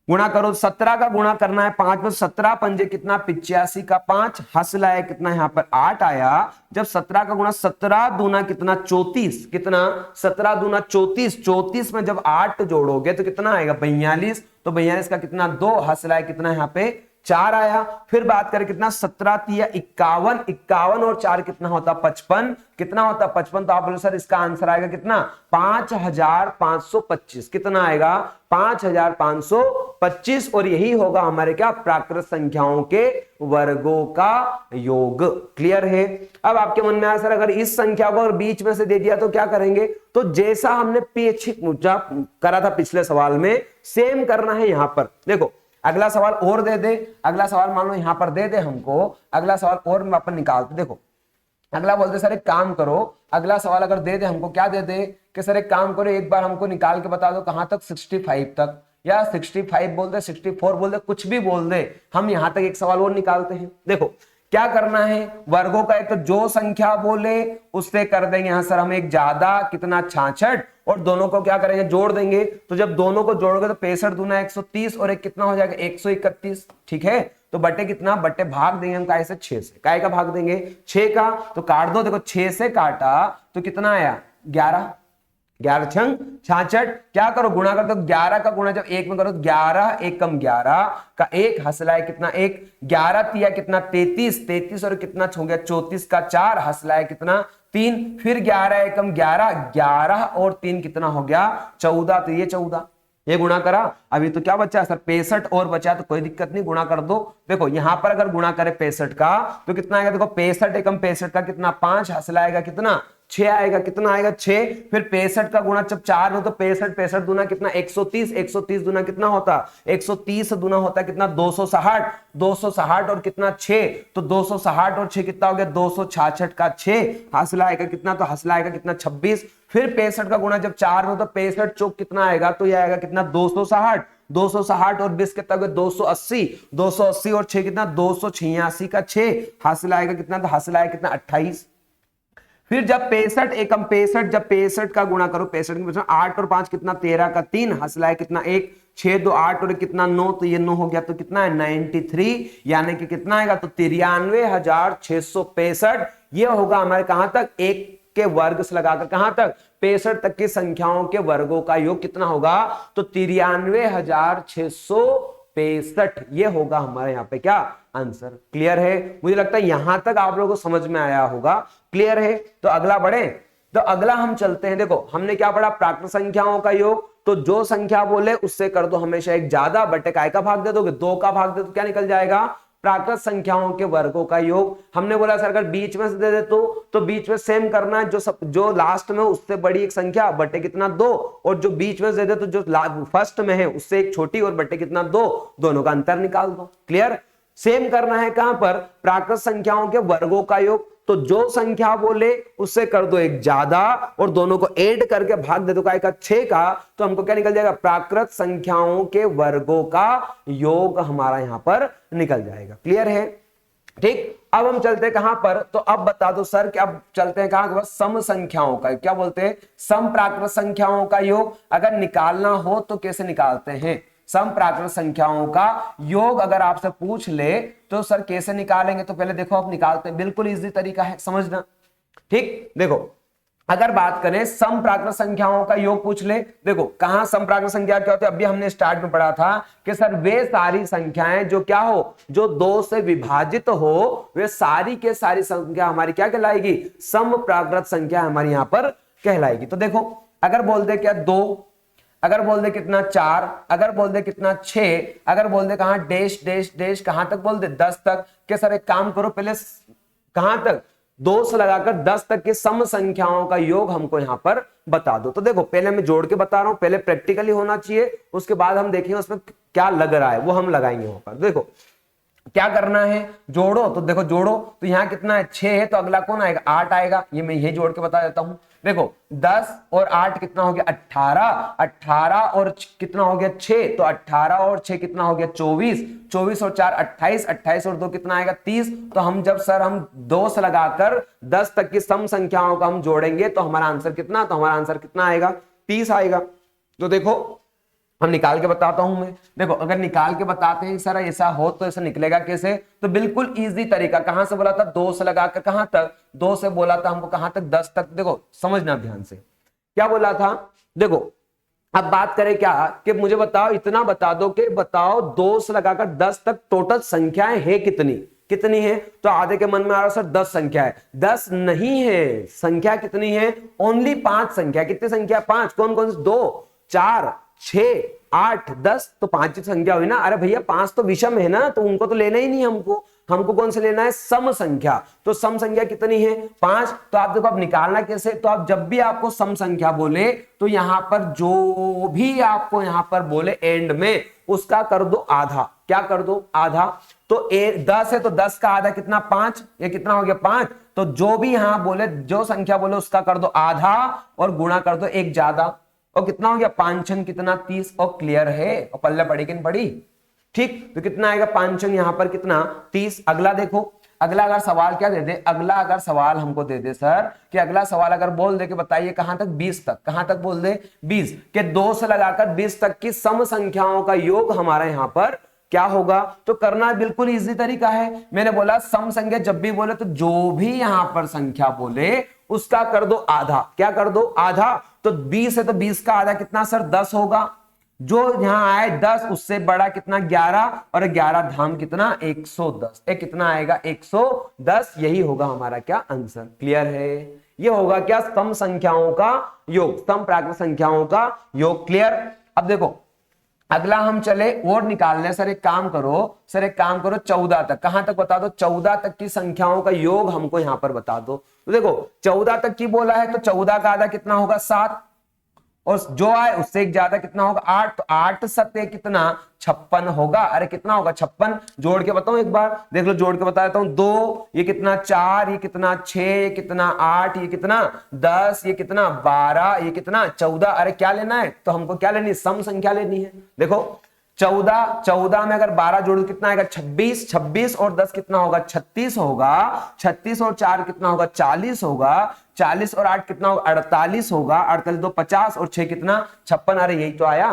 गुणा करो, 17 का गुणा करना है 5 में, 17 पंजे कितना 85 का 5, हासिल आया कितना यहाँ पर 8 आया। जब 17 का गुणा 17 दूना कितना 34, कितना 17 दूना 34, 34 में जब 8 जोड़ोगे तो कितना आएगा 42, तो 42 का कितना 2, हासिल आया कितना यहाँ पे 4 आया। फिर बात करें कितना 17 तिया 51, 51 और 4 कितना होता 55, कितना होता 55, तो आप बोलो सर इसका आंसर आएगा कितना 5525, कितना आएगा 5525, और यही होगा हमारे क्या प्राकृत संख्याओं के वर्गों का योग। क्लियर है। अब आपके मन में आया सर अगर इस संख्या को अगर बीच में से दे दिया तो क्या करेंगे, तो जैसा हमने पीछे करा था पिछले सवाल में सेम करना है यहां पर। देखो अगला सवाल और दे दे, अगला सवाल मान लो यहां पर दे दे हमको, अगला सवाल और अपन निकालते। देखो अगला बोलते सर एक काम करो, अगला सवाल अगर दे दे हमको, क्या दे दे कि सर एक काम करो एक बार हमको निकाल के बता दो कहां तक 65 तक, या 65 बोल दे 64 बोल दे कुछ भी बोल दे, हम यहां तक एक सवाल और निकालते हैं। देखो क्या करना है, वर्गों का एक तो जो संख्या बोले उससे कर देंगे यहां सर हम एक ज्यादा, कितना 66, और दोनों को क्या करेंगे जोड़ देंगे, तो जब दोनों को जोड़ोगे तो 65 दूना 130 और एक कितना हो जाएगा 131, ठीक है। तो बटे कितना, बटे भाग देंगे हम काय से 6 से, काय का भाग देंगे 6 का, तो काट दो। देखो 6 से काटा तो कितना आया 11, 11 छंग 66, क्या करो गुणा कर दो, 11 का गुणा जब 1 में करो 11 एकम 11 का 1, हसला है कितना 1, 11 तिया कितना 33, 33 और कितना हो गया 34 का 4, हसला है कितना 3, फिर 11 एकम 11, 11 और 3 कितना हो गया 14, तो ये 14, ये गुणा करा। अभी तो क्या बचा सर 65 और बचा, तो कोई दिक्कत नहीं गुणा कर दो। देखो यहां पर अगर गुणा करे 65 का तो कितना आएगा, देखो 65 एकम 65 का कितना 5, हासिल आएगा कितना 6 आएगा, कितना आएगा 6, फिर 65 का गुणा जब 4 हो तो 65 दूना कितना 130, 130 दूना कितना होता 130 दूना होता कितना 260, 260 और कितना 6, तो 260 और 6 कितना हो गया 266 का 6, हासिल आएगा कितना, तो हासिल आएगा कितना 26, फिर 65 का गुणा जब 4 हो तो 65 चौक कितना आएगा, तो ये आएगा कितना 260, 260 और 20 कितना 280, 280 और 6 कितना 286 का 6, हासिल आएगा कितना, तो हासिल आएगा कितना 28। फिर जब 65 एकम 65, जब 65 का गुणा करो 65 में 8 और 5 कितना 13 का 3, हासिल आएगा कितना 1, 6 2 8 और कितना 9, तो ये 9 हो गया, तो कितना है 93, यानी कि कितना आएगा तो 93,665, ये होगा हमारे कहां तक 1 के वर्ग से लगाकर कहां तक 65 तक की संख्याओं के वर्गों का योग कितना होगा, तो 93,665 265। ये होगा हमारे यहाँ पे क्या आंसर। क्लियर है? मुझे लगता है यहां तक आप लोगों को समझ में आया होगा। क्लियर है? तो अगला बढ़े। तो अगला हम चलते हैं। देखो हमने क्या पढ़ा, प्राकृत संख्याओं का योग। तो जो संख्या बोले उससे कर दो हमेशा एक ज्यादा, बटे काय का भाग दे दोगे, 2 का भाग दे दो, क्या निकल जाएगा, प्राकृत संख्याओं के वर्गों का योग। हमने बोला सर अगर बीच में से दे दे तो बीच में सेम करना है, जो लास्ट में उससे बड़ी एक संख्या बटे कितना 2, और जो बीच में से दे दे तो जो फर्स्ट में है उससे एक छोटी और बटे कितना 2, दोनों का अंतर निकाल दो। क्लियर? सेम करना है कहां पर, प्राकृत संख्याओं के वर्गों का योग। तो जो संख्या बोले उससे कर दो एक ज्यादा और दोनों को ऐड करके भाग दे दो का 6 का, तो हमको क्या निकल जाएगा, प्राकृत संख्याओं के वर्गों का योग हमारा यहां पर निकल जाएगा। क्लियर है? ठीक। अब हम चलते हैं कहां पर, तो अब बता दो सर कि अब चलते हैं कहां, सम संख्याओं का, क्या बोलते हैं, सम प्राकृत संख्याओं का योग अगर निकालना हो तो कैसे निकालते हैं। सम प्राकृत संख्याओं का योग अगर आपसे पूछ ले तो सर कैसे निकालेंगे, तो पहले देखो आप निकालते हैं, बिल्कुल इजी तरीका है समझना। ठीक, देखो अगर बात करें सम प्राकृत संख्याओं का योग पूछ ले, देखो कहां सम प्राकृत संख्या क्या होती है, अभी हमने स्टार्ट में पढ़ा था कि सर वे सारी संख्याएं जो क्या हो, जो 2 से विभाजित हो, वे सारी के सारी संख्या हमारी क्या कहलाएगी, सम प्राकृत संख्या हमारी यहां पर कहलाएगी। तो देखो अगर बोल दे क्या 2, अगर बोल दे कितना 4, अगर बोल दे कितना 6, अगर बोल दे कहां डैश डैश डैश, कहां तक बोल दे 10 तक, के सर एक काम करो पहले कहां तक 2 से लगाकर 10 तक के सम संख्याओं का योग हमको यहां पर बता दो। तो देखो पहले मैं जोड़ के बता रहा हूं, पहले प्रैक्टिकली होना चाहिए, उसके बाद हम देखेंगे उसमें क्या लग रहा है वो हम लगाएंगे वहां पर। देखो क्या करना है, जोड़ो, तो देखो जोड़ो तो यहाँ कितना है 6 है, तो अगला कौन आएगा 8 आएगा, ये मैं यही जोड़ के बता देता हूं। देखो 10 और 8 कितना हो गया 18, 18 और कितना हो गया 6, तो 18 और 6 कितना हो गया 24, 24 और 4 28, 28 और 2 कितना आएगा 30। तो हम जब सर हम 2 से लगाकर 10 तक की सम संख्याओं का हम जोड़ेंगे तो हमारा आंसर कितना, तो हमारा आंसर कितना आएगा 30 आएगा। तो देखो हम निकाल के बताता हूं मैं, देखो अगर निकाल के बताते हैं सर ऐसा हो तो ऐसा निकलेगा कैसे, तो बिल्कुल इजी तरीका, कहां से बोला था 2 से लगाकर कहां तक, 2 से बोला था हमको कहां तक 10 तक। देखो समझना ध्यान से क्या बोला था, देखो अब बात करें क्या कि मुझे बताओ, इतना बता दो कि बताओ 2 से लगाकर 10 तक टोटल संख्याएं है कितनी, कितनी है, तो आधे के मन में आ रहा सर 10 संख्या है, 10 नहीं है, संख्या कितनी है, ओनली 5 संख्या। कितनी संख्या, 5, कौन कौन से, 2 4 6 8 10, तो 5 संख्या हुई ना। अरे भैया 5 तो विषम है ना, तो उनको तो लेना ही नहीं हमको, हमको कौन से लेना है, सम संख्या। तो सम संख्या कितनी है 5। तो आप देखो अब निकालना कैसे, तो आप जब भी आपको सम संख्या बोले तो यहां पर जो भी आपको यहां पर बोले एंड में उसका कर दो आधा, क्या कर दो आधा। तो 10 है तो 10 का आधा कितना 5, ये कितना हो गया 5। तो जो भी यहां बोले, जो संख्या बोले उसका कर दो आधा और गुणा कर दो एक ज्यादा, और कितना हो गया 5 कितना 30। और क्लियर है, और पल्ले पड़ी कि नहीं पड़ी, ठीक। तो कितना आएगा 5 यहां पर कितना 30। अगला देखो, अगला अगर सवाल क्या दे दे, अगला अगर सवाल हमको दे दे सर कि अगला सवाल अगर बोल दे कि बताइए कहां तक 20 तक, कहां तक बोल दे 20, के 2 से लगाकर 20 तक की सम संख्याओं का योग हमारा यहां पर क्या होगा, तो करना बिल्कुल इजी तरीका है। मैंने बोला सम संख्या जब भी बोले तो जो भी यहां पर संख्या बोले उसका कर दो आधा, क्या कर दो आधा। तो 20 है तो 20 का आधा कितना सर 10 होगा, जो यहां आए 10 उससे बड़ा कितना 11, और 11 धाम कितना 110, एक कितना आएगा 110। यही होगा हमारा क्या आंसर। क्लियर है? ये होगा क्या सम संख्याओं का योग, सम प्राकृत संख्याओं का योग। क्लियर? अब देखो अगला हम चले और निकालने, सर एक काम करो, सर एक काम करो 14 तक, कहां तक बता दो, 14 तक की संख्याओं का योग हमको यहां पर बता दो। तो देखो 14 तक की बोला है तो 14 का आधा कितना होगा 7, और जो आए उससे एक ज्यादा कितना होगा 8, तो 8 सत्य कितना 56 होगा। अरे कितना होगा 56, जोड़ के बताऊं एक बार, देख लो जोड़ के बता देता हूं, 2 ये कितना 4, ये कितना 6, ये कितना 8, ये कितना 10, ये कितना 12, ये कितना 14। अरे क्या लेना है, तो हमको क्या लेनी है, सम संख्या लेनी है। देखो 14 में अगर 12 जोड़ो कितना आएगा 26, 26 और 10 कितना होगा 36 होगा, 36 और 4 कितना होगा 40 होगा, 40 और 8 कितना होगा 48 होगा, 48 2 50 और 6 कितना 56। अरे यही तो आया।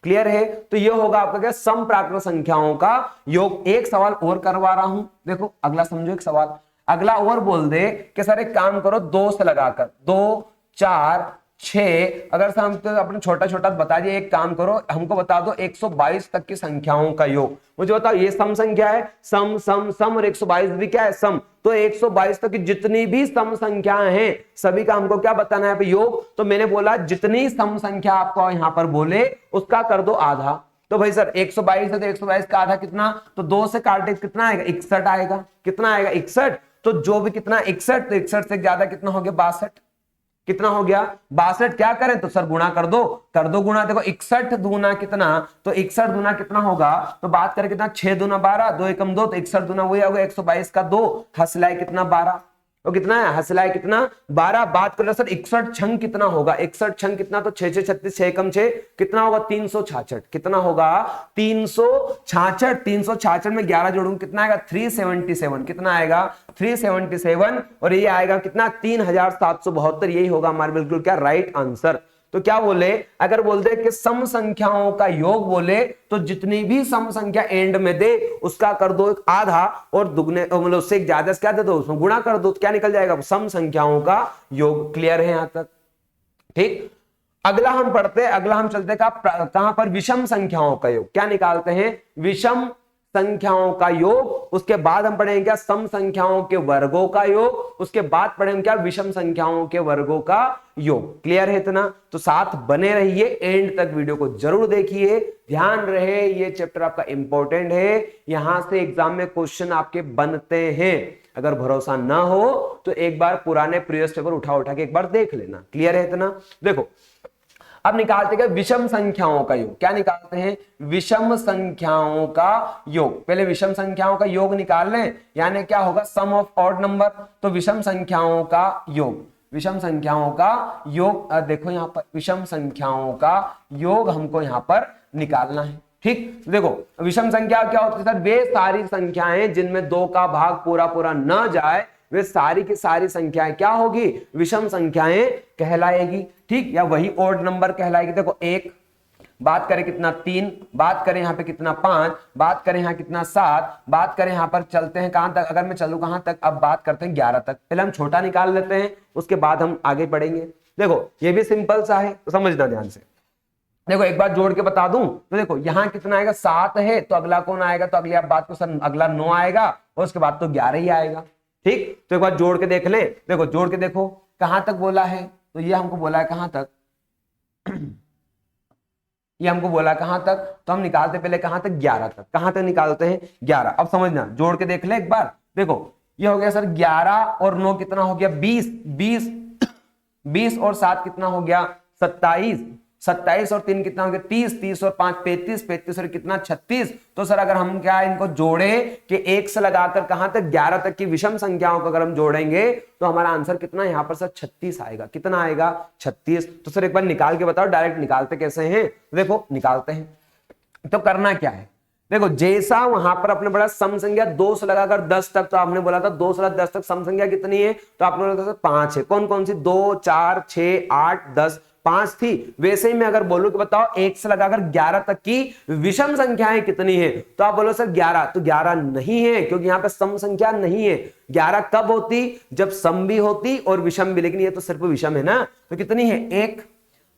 क्लियर है? तो ये होगा आपका क्या सम प्राकृत संख्याओं का योग। एक सवाल और करवा रहा हूं, देखो अगला समझो एक सवाल, अगला और बोल दे कि सर एक काम करो 2 से लगाकर 2 4 6, अगर हम तो अपने छोटा छोटा बता दिए, एक काम करो हमको बता दो 122 तक की संख्याओं का योग। मुझे बताओ ये सम संख्या है, सम सम सम, और 122 भी क्या है, सम। तो 122 तक की जितनी भी सम संख्याएं हैं सभी का हमको क्या बताना है योग। तो मैंने बोला जितनी सम संख्या आपको यहां पर बोले उसका कर दो आधा। तो भाई सर 122 है तो 122 का आधा कितना, तो 2 से काटे कितना आएगा, 61 आएगा। कितना आएगा, 61। तो जो भी कितना 61, तो 61 से ज्यादा कितना हो गया, 62। कितना हो गया, 62। क्या करें तो सर गुणा कर दो गुणा। देखो 61 दूना कितना, तो 61 दूना कितना होगा, तो बात करें कितना, 6 दूना 12, 2 एकम 2, तो 61 दूना वही होगा 122 का 2, हसलाए कितना 12। तो कितना है, हसलाए कितना 12। बात कर रहे सर 61 छंग कितना होगा, 61 छंग कितना, तो 6 6 36, 6 कम 6 कितना होगा, 366। कितना होगा, 366। 366 में 11 जोड़ूंगा कितना आएगा, 377। कितना आएगा, 377। और ये आएगा कितना, 3772। यही होगा हमारा बिल्कुल क्या राइट आंसर। तो क्या बोले, अगर बोलते कि सम संख्याओं का योग बोले तो जितनी भी सम संख्या एंड में दे उसका कर दो आधा, और दुगने मतलब उससे एक ज्यादा क्या दे दो, उसमें गुणा कर दो, तो क्या निकल जाएगा, सम संख्याओं का योग। क्लियर है यहां तक, ठीक। अगला हम पढ़ते हैं, अगला हम चलते कहां पर, विषम संख्याओं का योग। क्या निकालते हैं, विषम संख्याओं का योग। उसके बाद हम पढ़ेंगे क्या, सम संख्याओं के वर्गों का योग। उसके बाद पढ़ेंगे क्या, विषम संख्याओं के वर्गों का योग। क्लियर है इतना, तो साथ बने रहिए, एंड तक वीडियो को जरूर देखिए, ध्यान रहे ये चैप्टर आपका इंपॉर्टेंट है, यहां से एग्जाम में क्वेश्चन आपके बनते हैं। अगर भरोसा ना हो तो एक बार पुराने प्रीवियस पेपर उठा के एक बार देख लेना। क्लियर है इतना, देखो अब निकालते हैं विषम संख्याओं का योग। क्या निकालते हैं, विषम संख्याओं का योग। पहले विषम संख्याओं का योग निकाल लें, यानी क्या होगा, सम ऑफ ऑड नंबर। तो विषम संख्याओं का योग, विषम संख्याओं का योग, देखो यहां पर विषम संख्याओं का योग हमको यहां पर निकालना है। ठीक, देखो विषम संख्या क्या होती है सर, वे सारी संख्याएं जिनमें 2 का भाग पूरा पूरा न जाए, वे सारी की सारी संख्याएं क्या होगी, विषम संख्याएं कहलाएगी। ठीक, या वही ऑड नंबर कहलाएगी। देखो 1, बात करें कितना 3, बात करें यहां पे कितना 5, बात करें यहां कितना 7, बात करें यहां पर चलते हैं कहां तक, अगर मैं चलूं कहां तक, अब बात करते हैं 11 तक। पहले हम छोटा निकाल लेते हैं, उसके बाद हम आगे बढ़ेंगे। देखो ये भी सिंपल सा है, तो समझना ध्यान से। देखो एक बार जोड़ के बता दूं, तो देखो यहां कितना आएगा, 7 है, तो अगला कौन आएगा, तो अगली आप बात को सर अगला 9 आएगा, और उसके बाद तो 11 ही आएगा। ठीक, तो एक बार जोड़ के देख ले। देखो जोड़ के देखो कहां तक बोला है, तो ये हमको बोला है कहां तक ये हमको बोला कहां तक, तो हम निकालते पहले कहां तक, 11 तक। कहां तक निकालते हैं, 11। अब समझना, जोड़ के देख ले एक बार। देखो ये हो गया सर 11 और 9 कितना हो गया, 20, 20, 20 और 7 कितना हो गया, 27, 27 और 3 कितना हो गया, 30, 30 और 5 35, 35 और कितना 36। तो सर अगर हम क्या इनको जोड़े कि 1 से लगाकर कहां तक, 11 तक की विषम संख्याओं को अगर हम जोड़ेंगे तो हमारा आंसर कितना यहां पर सर 36 आएगा। कितना आएगा, 36। तो सर एक बार निकाल के बताओ, डायरेक्ट निकालते कैसे हैं, देखो निकालते हैं। तो करना क्या है, देखो जैसा वहां पर आपने बोला सम संख्या 2 से लगाकर 10 तक, तो आपने बोला था 2 से 10 तक सम संख्या कितनी है, तो आपने बोला था 5 है। कौन कौन सी, 2, 4, 6, 8, 10, 5 थी। वैसे ही मैं अगर बोलूं कि बताओ 1 से लगाकर 11 तक की विषम संख्याएं कितनी है, तो आप बोलो सर 11, तो 11 नहीं है, क्योंकि यहां पे सम संख्या नहीं है। 11 कब होती, जब सम भी होती और विषम भी, लेकिन ये तो सिर्फ विषम है ना। तो कितनी है, 1,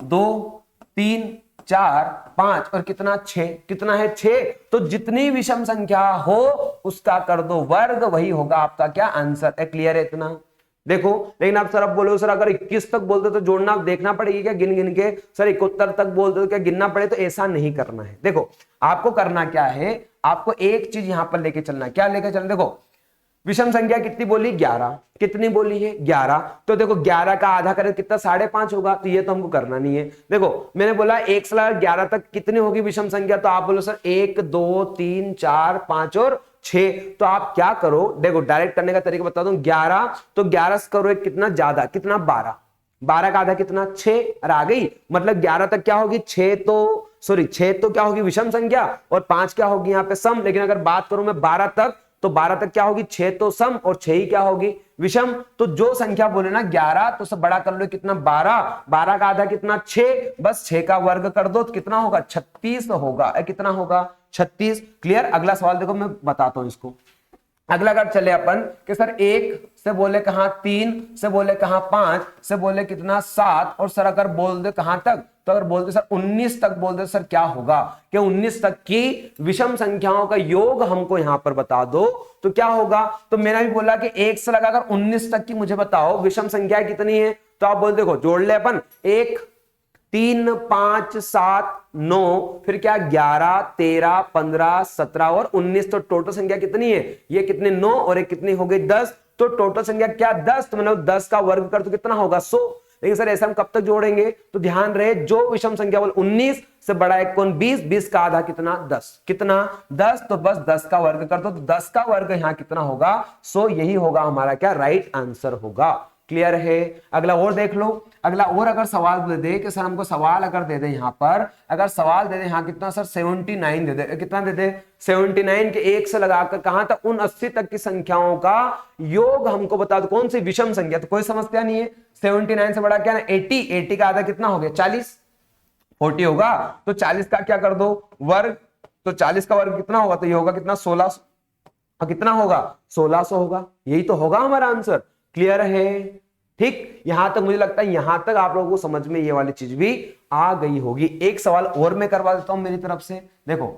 2, 3, 4, 5 और कितना 6, कितना है 6। तो जितनी विषम संख्या हो उसका कर दो वर्ग, वही होगा आपका क्या आंसर है। क्लियर है इतना, देखो। लेकिन आप सर अब बोलो सर अगर 21 तक बोलते तो जोड़ना देखना पड़ेगी क्या, गिन गिन के, सर 71 तक बोलते तो क्या गिनना पड़े, तो ऐसा नहीं करना है। देखो आपको करना क्या है, आपको एक चीज यहां पर लेके चलना, क्या लेके चलना, देखो विषम संख्या कितनी बोली, 11, कितनी बोली है 11। तो देखो 11 का आधा करें कितना, 5.5 होगा, तो ये तो हमको करना नहीं है। देखो मैंने बोला 1 से 11 तक कितनी होगी विषम संख्या, तो आप बोलो सर 1, 2, 3, 4, 5 और 6। तो आप क्या करो, देखो डायरेक्ट करने का तरीका बता दूं, 11 तो 11 से करो एक कितना ज्यादा, कितना 12, 12 का आधा कितना 6, और आ गई, मतलब 11 तक क्या होगी 6, तो सॉरी 6 तो क्या होगी विषम संख्या, और 5 क्या होगी यहाँ पे सम। लेकिन अगर बात करूं मैं 12 तक, तो 12 तक क्या होगी, 6 तो सम और 6 ही क्या होगी विषम। तो जो संख्या बोले ना 11, तो सब बड़ा कर लो कितना 12, 12 का आधा कितना 6, बस 6 का वर्ग कर दो तो कितना होगा 36 होगा। कितना होगा 36। क्लियर। अगला सवाल देखो मैं बताता हूं इसको। अगला अगर चले अपन कि सर 1 से बोले कहां, 3 से बोले कहां, 5 से बोले कितना 7, और सर अगर बोल दे कहां तक, तो अगर बोलते सर 19 तक बोल दे, सर क्या होगा कि 19 तक की विषम संख्याओं का योग हमको यहां पर बता दो तो क्या होगा। तो मैंने भी बोला कि 1 से लगाकर 19 तक की मुझे बताओ विषम संख्या कितनी है, तो आप बोल देखो जोड़ ले अपन 1 3 5 7 9, फिर क्या 11 13 15 17 और 19, तो टोटल संख्या कितनी है, ये कितने 9 और एक कितनी हो गई 10, तो टोटल संख्या क्या 10, तो मतलब 10 का वर्ग कर तो कितना होगा 100। लेकिन सर ऐसा हम कब तक जोड़ेंगे, तो ध्यान रहे जो विषम संख्या बोल 19 से बड़ा एक कौन 20, 20 का आधा कितना 10, कितना 10, तो बस 10 का वर्ग कर दो, तो 10 का वर्ग यहां कितना होगा 100, यही होगा हमारा क्या राइट आंसर होगा। क्लियर है। अगला और देख लो, अगला और अगर सवाल दे दे कि सर हमको सवाल अगर दे दे यहां पर, अगर सवाल दे दे यहां कितना सर 79 दे दे, कितना दे दे 79 के 1 से लगाकर कहां तक 79 तक की संख्याओं का योग हमको बता दो कौन सी विषम संख्या, तो कोई समस्या नहीं है। 79 से बड़ा क्या है 80, 80 का आधा कितना हो गया 40, 40 होगा, तो 40 का क्या कर दो वर्ग, तो 40 का वर्ग कितना होगा, तो ये होगा कितना 1600, और कितना होगा 1600 होगा, यही तो होगा हमारा आंसर। क्लियर है। ठीक, यहां तक मुझे लगता है यहां तक आप लोगों को समझ में ये वाली चीज भी आ गई होगी। एक सवाल और मैं करवा देता हूं मेरी तरफ से, देखो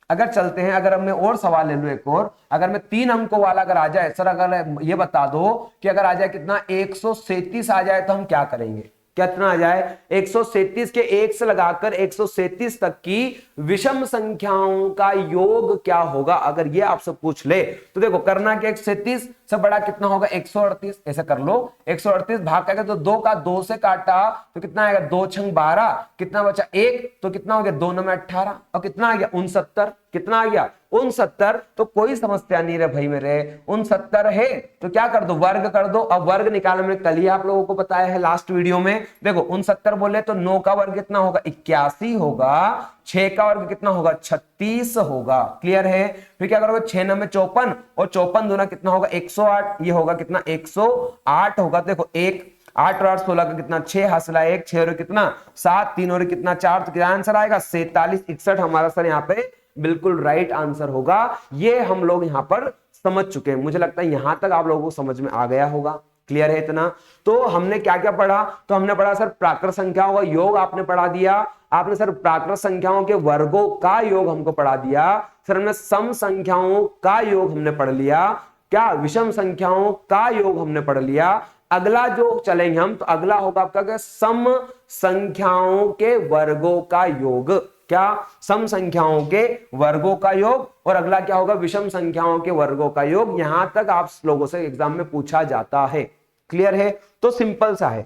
अगर चलते हैं, अगर मैं और सवाल ले लूं एक और, अगर मैं 3 अंकों वाला अगर आ जाए, सर अगर ये बता दो कि अगर आ जाए कितना 137 आ जाए तो हम क्या करेंगे, कितना आ जाए 137 के 1 से लगाकर 137 तक की विषम संख्याओं का योग क्या होगा, अगर ये आपसे पूछ ले तो देखो करना कि 137 से बड़ा कितना होगा 138, ऐसा कर लो 138 भाग करके, तो 2 का 2 से काटा तो कितना आएगा 2 छंग 12, कितना बचा 1, तो कितना हो गया 2 9 में 18, और कितना आ गया 69, कितना आ गया 69, तो कोई समस्या नहीं रे भाई मेरे, 69 है तो क्या कर दो वर्ग कर दो। अब वर्ग निकालने में कल ही आप लोगों को बताया है लास्ट वीडियो में, देखो 69 बोले तो 9 का वर्ग कितना होगा 81 होगा, 6 का वर्ग कितना होगा 36 होगा। क्लियर है। फिर क्या करोगे 6 9 में 54, और 54 दूना कितना होगा 108, ये होगा कितना 108 होगा। देखो 1 8 और 8 16 का कितना 6, हासिल 1 6 और कितना 7 3 और कितना 4, तो क्या आंसर आएगा 47 61 हमारा सर यहाँ पे बिल्कुल राइट आंसर होगा। ये हम लोग यहां पर समझ चुके हैं, मुझे लगता है यहां तक आप लोगों को समझ में आ गया होगा। क्लियर है इतना। तो हमने क्या क्या पढ़ा, तो हमने पढ़ा सर प्राकृत संख्याओं का योग आपने पढ़ा दिया, आपने सर प्राकृत संख्याओं के वर्गों का योग हमको पढ़ा दिया, सर हमने सम संख्याओं का योग हमने पढ़ लिया, क्या विषम संख्याओं का योग हमने पढ़ लिया। अगला जो चलेंगे हम, तो अगला होगा आपका सम संख्याओं के वर्गों का योग, क्या सम संख्याओं के वर्गों का योग, और अगला क्या होगा विषम संख्याओं के वर्गों का योग। यहां तक आप लोगों से एग्जाम में पूछा जाता है। क्लियर है। तो सिंपल सा है।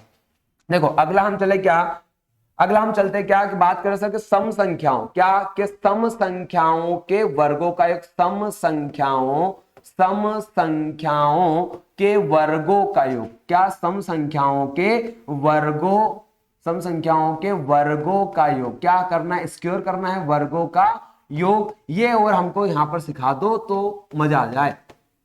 देखो अगला हम चले क्या, अगला हम चलते क्या कि बात करें सर कि सम संख्याओं, क्या कि सम संख्याओं के वर्गों का एक सम संख्याओं के वर्गों का योग, क्या सम संख्याओं के वर्गों, सम संख्याओं के वर्गों का योग क्या करना है, स्क्वायर करना है वर्गों का योग। ये और हमको यहां पर सिखा दो तो मजा आ जाए।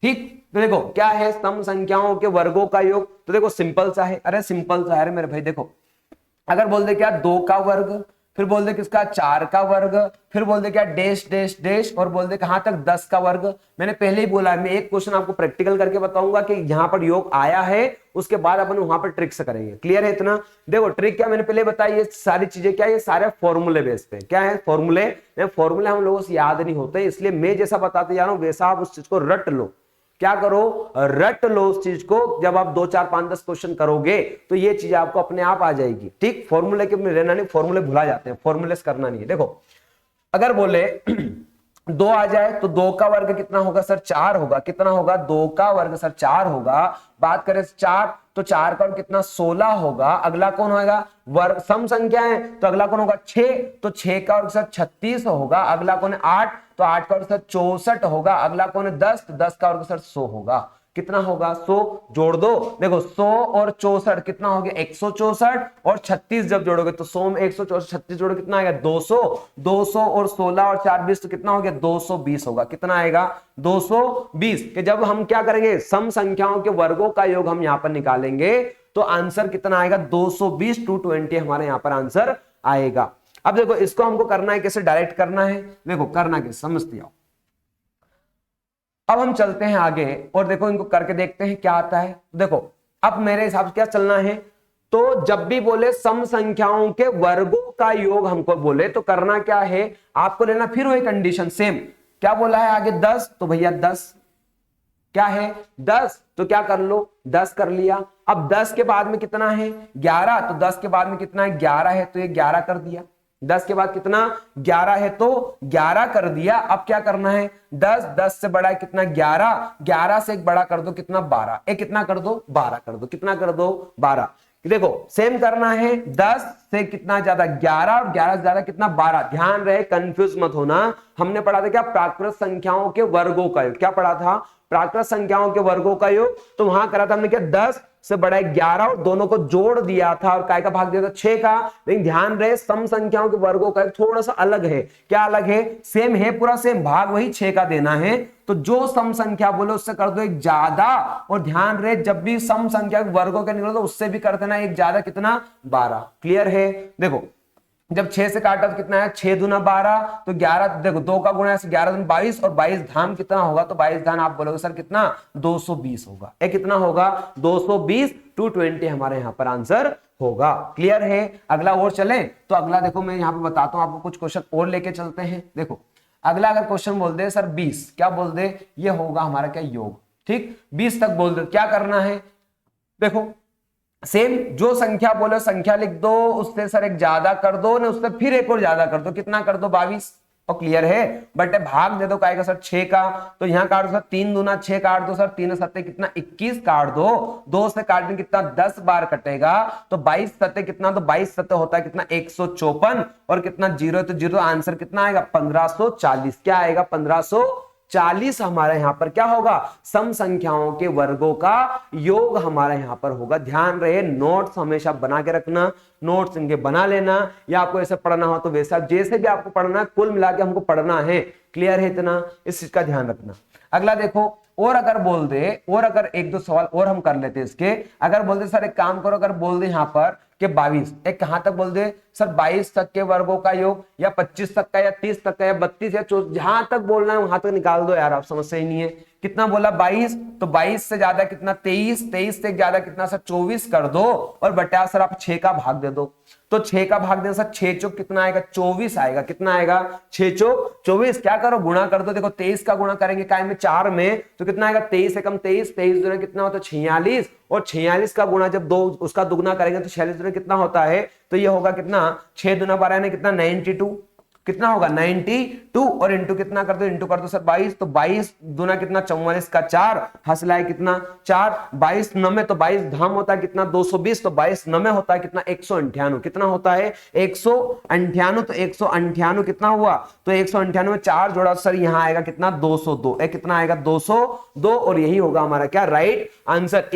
ठीक, तो देखो क्या है सम संख्याओं के वर्गों का योग, तो देखो सिंपल सा है, अरे सिंपल सा है मेरे भाई। देखो अगर बोल दे क्या 2 का वर्ग, फिर बोल दे किसका 4 का वर्ग, फिर बोल दे क्या डैश डैश डैश, और बोल दे कहां तक 10 का वर्ग। मैंने पहले ही बोला मैं एक क्वेश्चन आपको प्रैक्टिकल करके बताऊंगा कि यहां पर योग आया है, उसके बाद अपन वहां पर ट्रिक से करेंगे। क्लियर है इतना। देखो ट्रिक क्या मैंने पहले बताई, ये सारी चीजें क्या, ये सारे फॉर्मूले बेस पे क्या है, फॉर्मूले। फॉर्मूले हम लोगों से याद नहीं होते, इसलिए मैं जैसा बताते जा रहा हूं वैसा आप उस चीज को रट लो। क्या करो, रट लो उस चीज को। जब आप 2 4 5 10 क्वेश्चन करोगे तो ये चीज आपको अपने आप आ जाएगी। ठीक, फॉर्मूले के में रहना नहीं, फॉर्मूले भुला जाते हैं, फॉर्मूले से करना नहीं है। देखो अगर बोले 2 आ जाए तो 2 का वर्ग कितना होगा सर 4 होगा, कितना होगा 2 का वर्ग सर 4 होगा। बात करें 4 तो 4 का वर्ग कितना 16 होगा। अगला कौन होगा वर्ग, सम संख्या है तो अगला कौन होगा 6, तो 6 का वर्ग सर 36 होगा। अगला कौन है 8, तो 8 का वर्ग सर 64 होगा। अगला कौन है 10, तो 10 का वर्ग सर 100 होगा। कितना होगा 100, जोड़ दो। देखो 100 और 64 कितना हो गया 164, और 36 जब जोड़ोगे तो 100 में 164 36 जोड़ो कितना आएगा 200, 200 और 16 और 4 20 तो कितना हो गया 220 होगा। कितना आएगा 220। कि जब हम क्या करेंगे सम संख्याओं के वर्गों का योग हम यहां पर निकालेंगे तो आंसर कितना आएगा 220 220 हमारे यहां पर आंसर आएगा। अब देखो इसको हमको करना है कैसे, डायरेक्ट करना है। देखो करना कैसे समझते आओ। अब हम चलते हैं आगे और देखो इनको करके देखते हैं क्या आता है। देखो अब मेरे हिसाब से क्या चलना है, तो जब भी बोले सम संख्याओं के वर्गों का योग हमको बोले तो करना क्या है, आपको लेना फिर वही कंडीशन सेम। क्या बोला है आगे 10, तो भैया 10 क्या है 10, तो क्या कर लो 10 कर लिया। अब 10 के बाद में कितना है 11, तो 10 के बाद में कितना है 11 है, तो ये 11 कर दिया। 10 के बाद कितना 11 है, तो 11 कर दिया। अब क्या करना है 10, 10 से बड़ा है कितना 11, 11 से एक बड़ा कर दो कितना 12, एक कितना कर दो 12 कर दो, कितना कर दो 12। देखो सेम करना है 10 से कितना ज्यादा 11 और 11 से ज्यादा कितना 12। ध्यान रहे कंफ्यूज मत होना, हमने पढ़ा था क्या प्राकृत संख्याओं के वर्गों का योग, क्या पढ़ा था प्राकृत संख्याओं के वर्गों का योग, तो वहां करा था हमने क्या 10 से बड़ा 11 और दोनों को जोड़ दिया था और काय का भाग दिया था 6 का। लेकिन ध्यान रहे सम संख्याओं के वर्गों का थोड़ा सा अलग है। क्या अलग है, सेम है पूरा सेम, भाग वही 6 का देना है, तो जो सम संख्या बोले उससे कर दो एक ज्यादा। और ध्यान रहे जब भी सम संख्या के वर्गों के निकलो तो उससे भी कर देना एक ज्यादा कितना 12। क्लियर है। देखो जब 6 से काटा तो कितना है 6 दूना 12, तो 11 देखो 2 का गुणा 11 दूना 22 और 22 धाम कितना होगा, तो 22 धाम आप बोलोगे सर कितना 220 होगा। ये कितना होगा 220, 220 हमारे यहां पर आंसर होगा। क्लियर है। अगला और चले तो अगला देखो मैं यहां पे बताता हूं आपको, कुछ क्वेश्चन और लेके चलते हैं। देखो अगला अगर क्वेश्चन बोल दे सर 20, क्या बोल दे ये होगा हमारा क्या योग, ठीक 20 तक बोल दे, क्या करना है देखो सेम जो संख्या बोलो संख्या लिख दो, उससे सर एक ज्यादा कर दो ना, उससे फिर एक और ज्यादा कर दो, कितना कर दो 22। और क्लियर है। बट भाग दे दो क्या आएगा सर 6 का, तो यहां काट दो सर 3 दूना 6 काट दो सर, 3 सत्ते कितना 21 काट दो, 2 से काटने कितना 10 बार कटेगा, तो 22 सत्ते कितना, तो 22 सत्ते होता है कितना 154 और कितना 0 तो 0, आंसर कितना आएगा 1540। क्या आएगा 1540 हमारा यहां पर क्या होगा सम संख्याओं के वर्गों का योग हमारा यहां पर होगा। ध्यान रहे नोट्स हमेशा बना के रखना, नोट्स इनके बना लेना, या आपको ऐसे पढ़ना हो तो वैसा जैसे भी आपको पढ़ना है कुल मिला के हमको पढ़ना है। क्लियर है इतना, इस चीज का ध्यान रखना। अगला देखो और अगर बोल दे, और अगर एक दो सवाल और हम कर लेते इसके, अगर बोल दे सर एक काम करो, अगर बोल दे यहां पर कि 22, एक कहां तक बोल दे सर 22 तक के वर्गों का योग, या 25 तक का, या 30 तक का, या 32 या 24, जहां तक बोलना है वहां तक निकाल दो यार, आप समस्या ही नहीं है। कितना बोला 22, तो 22 से ज्यादा कितना 23, 23 से ज्यादा कितना सर 24 कर दो, और बटा सर आप 6 का भाग दे दो, तो 6 का भाग देना सर 6 चौक कितना आएगा 24 आएगा, कितना आएगा 6 चौक 24। क्या करो गुणा कर दो, देखो 23 का गुणा करेंगे काय में 4 में, तो कितना आएगा 23 एकम 23, 23 दूना कितना होता है 46, और 46 का गुणा जब 2 उसका दुगना करेंगे तो 46 दूना कितना होता है, तो ये होगा कितना 6 दूना 12 ने कितना 92, कितना होगा 92, और इंटू कितना कर दो, इंटू कर दो सर 22, तो 22 दूना कितना 44 का 4, हसलाए कितना 4, 22 नमे, तो 22 धाम होता है कितना 220, तो 22 नमे होता है कितना 198, कितना होता है 198, तो 198 कितना हुआ, तो 198 में 4 जोड़ा सर यहाँ आएगा कितना 202, कितना आएगा 202, और यही होगा हमारा क्या राइट आंसर।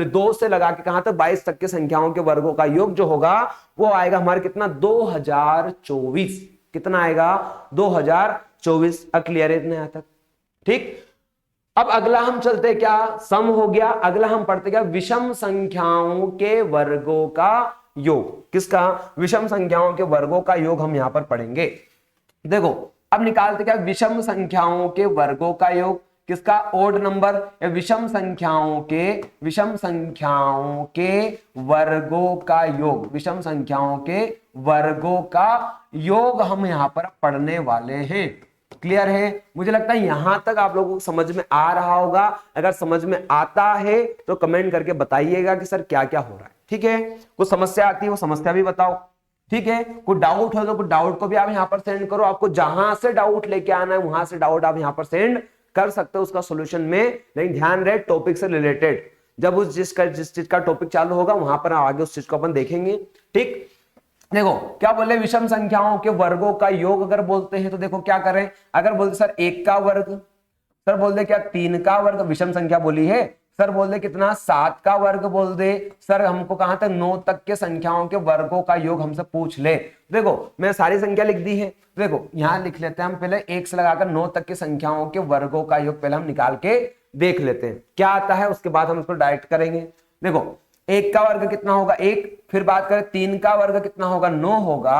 2 से लगा के कहां तक 22 तक के संख्याओं के वर्गों का योग जो होगा वो आएगा हमारे कितना 2024, कितना आएगा 2024। क्लियर है इतने यहां तक, ठीक। अब अगला हम चलते क्या सम हो गया, अगला हम पढ़ते क्या विषम संख्याओं के वर्गों का योग। किसका विषम संख्याओं के वर्गों का योग हम यहां पर पढ़ेंगे। देखो अब निकालते क्या विषम संख्याओं के वर्गों का योग, किसका ओड नंबर, या विषम संख्याओं के वर्गों का योग, विषम संख्याओं के वर्गों का योग हम यहां पर पढ़ने वाले हैं। क्लियर है। मुझे लगता है यहां तक आप लोगों को समझ में आ रहा होगा। अगर समझ में आता है तो कमेंट करके बताइएगा कि सर क्या क्या हो रहा है। ठीक है, कुछ समस्या आती है वो समस्या भी बताओ। ठीक है, कुछ डाउट हो तो कुछ डाउट को भी आप यहां पर सेंड करो। आपको जहां से डाउट लेके आना है वहां से डाउट आप यहां पर सेंड कर सकते हो उसका सॉल्यूशन में। लेकिन ध्यान रहे टॉपिक से रिलेटेड, जब उस जिस चीज का टॉपिक चालू होगा वहां पर आगे उस चीज को अपन देखेंगे। ठीक, देखो क्या बोले विषम संख्याओं के वर्गों का योग अगर बोलते हैं तो देखो क्या करें। अगर बोलते सर 1 का वर्ग, सर बोल दे क्या 3 का वर्ग, विषम संख्या बोली है। सर बोल दे कितना 7 का वर्ग बोल दे। सर हमको कहां तक 9 तक के संख्याओं के वर्गों का योग हमसे पूछ ले। देखो मैं सारी संख्या लिख दी है। देखो यहां लिख लेते हैं हम पहले 1 से लगाकर 9 तक के संख्याओं के वर्गों का योग पहले हम निकाल के देख लेते हैं क्या आता है, उसके बाद हम इसको डायरेक्ट करेंगे। देखो 1 का वर्ग कितना होगा 1, फिर बात करें 3 का वर्ग कितना होगा 9 होगा,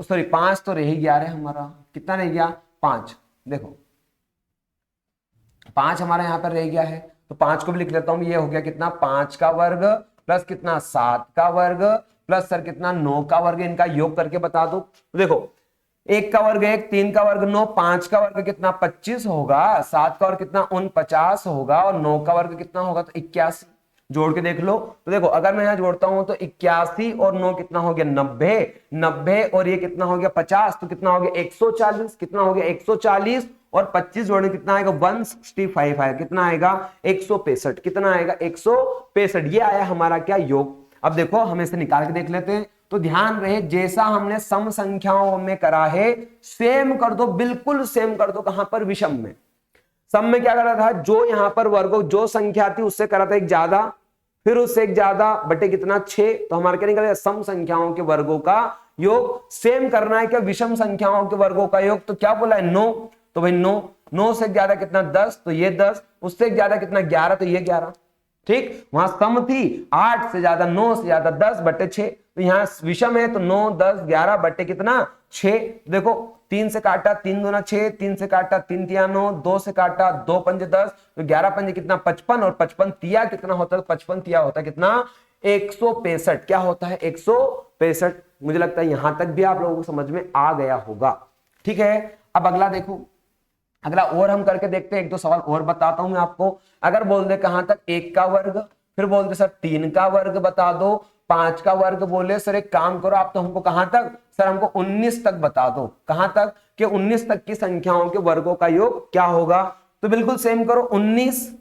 सॉरी 5 तो रह ही गया हमारा, कितना रह गया 5। देखो 5 हमारा यहाँ पर रह गया है, तो 5 को भी लिख लेता हूं। ये हो गया कितना 5 का वर्ग प्लस कितना 7 का वर्ग प्लस सर कितना 9 का वर्ग, इनका योग करके बता दो। तो देखो 1 का वर्ग 1, 3 का वर्ग 9, 5 का वर्ग कितना 25 होगा, 7 का वर्ग कितना 49 होगा और 9 का वर्ग कितना होगा तो 81। जोड़ के देख लो। तो देखो अगर मैं यहां जोड़ता हूं तो 81 और 9 कितना हो गया 90, 90 और ये कितना हो गया 50, तो कितना हो गया 140, कितना हो गया 140 और 25 जोड़ने कितना आएगा 165 आएगा, कितना आएगा 165, कितना आएगा 165। ये आया हमारा क्या योग। अब देखो हम इसे निकाल के देख लेते हैं। तो ध्यान रहे जैसा हमने सम संख्याओं में करा है सेम कर दो, बिल्कुल सेम कर दो। कहां पर विषम में। सम में क्या करा था, जो यहां पर वर्गों जो संख्या थी उससे करा था एक ज्यादा, फिर उससे एक ज्यादा बटे कितना 6, तो हमारे क्या निकलेगा सम संख्याओं के वर्गों का योग। सेम करना है क्या विषम संख्याओं के वर्गों का योग, तो क्या बोला है 9, तो भाई 9, 9 से ज्यादा कितना 10, तो ये 10, उससे ज्यादा कितना 11, तो ये 11। ठीक, वहां सम थी 8 से ज्यादा 9 से ज्यादा 10 बटे 6, तो यहां विषम है तो 9 10 11 बटे कितना 6। देखो 3 से काटा 3 दूना 6, 3 से काटा 3 तिया 9, 2 से काटा 2 पंजे 10, तो 11 पंजे कितना 55 और 55 तिया कितना होता है, 55 तिया होता है कितना 165। क्या होता है 165। मुझे लगता है यहां तक भी आप लोगों को समझ में आ गया होगा। ठीक है, अब अगला देखो, अगला और हम करके देखते हैं। एक दो सवाल और बताता हूं मैं आपको। अगर बोल दे कहां तक 1 का वर्ग, फिर बोल दे सर 3 का वर्ग बता दो, 5 का वर्ग बोले सर एक काम करो आप तो हमको कहां तक, सर हमको 19 तक बता दो। कहां तक कि 19 तक की संख्याओं के वर्गों का योग क्या होगा। तो बिल्कुल सेम करो, 19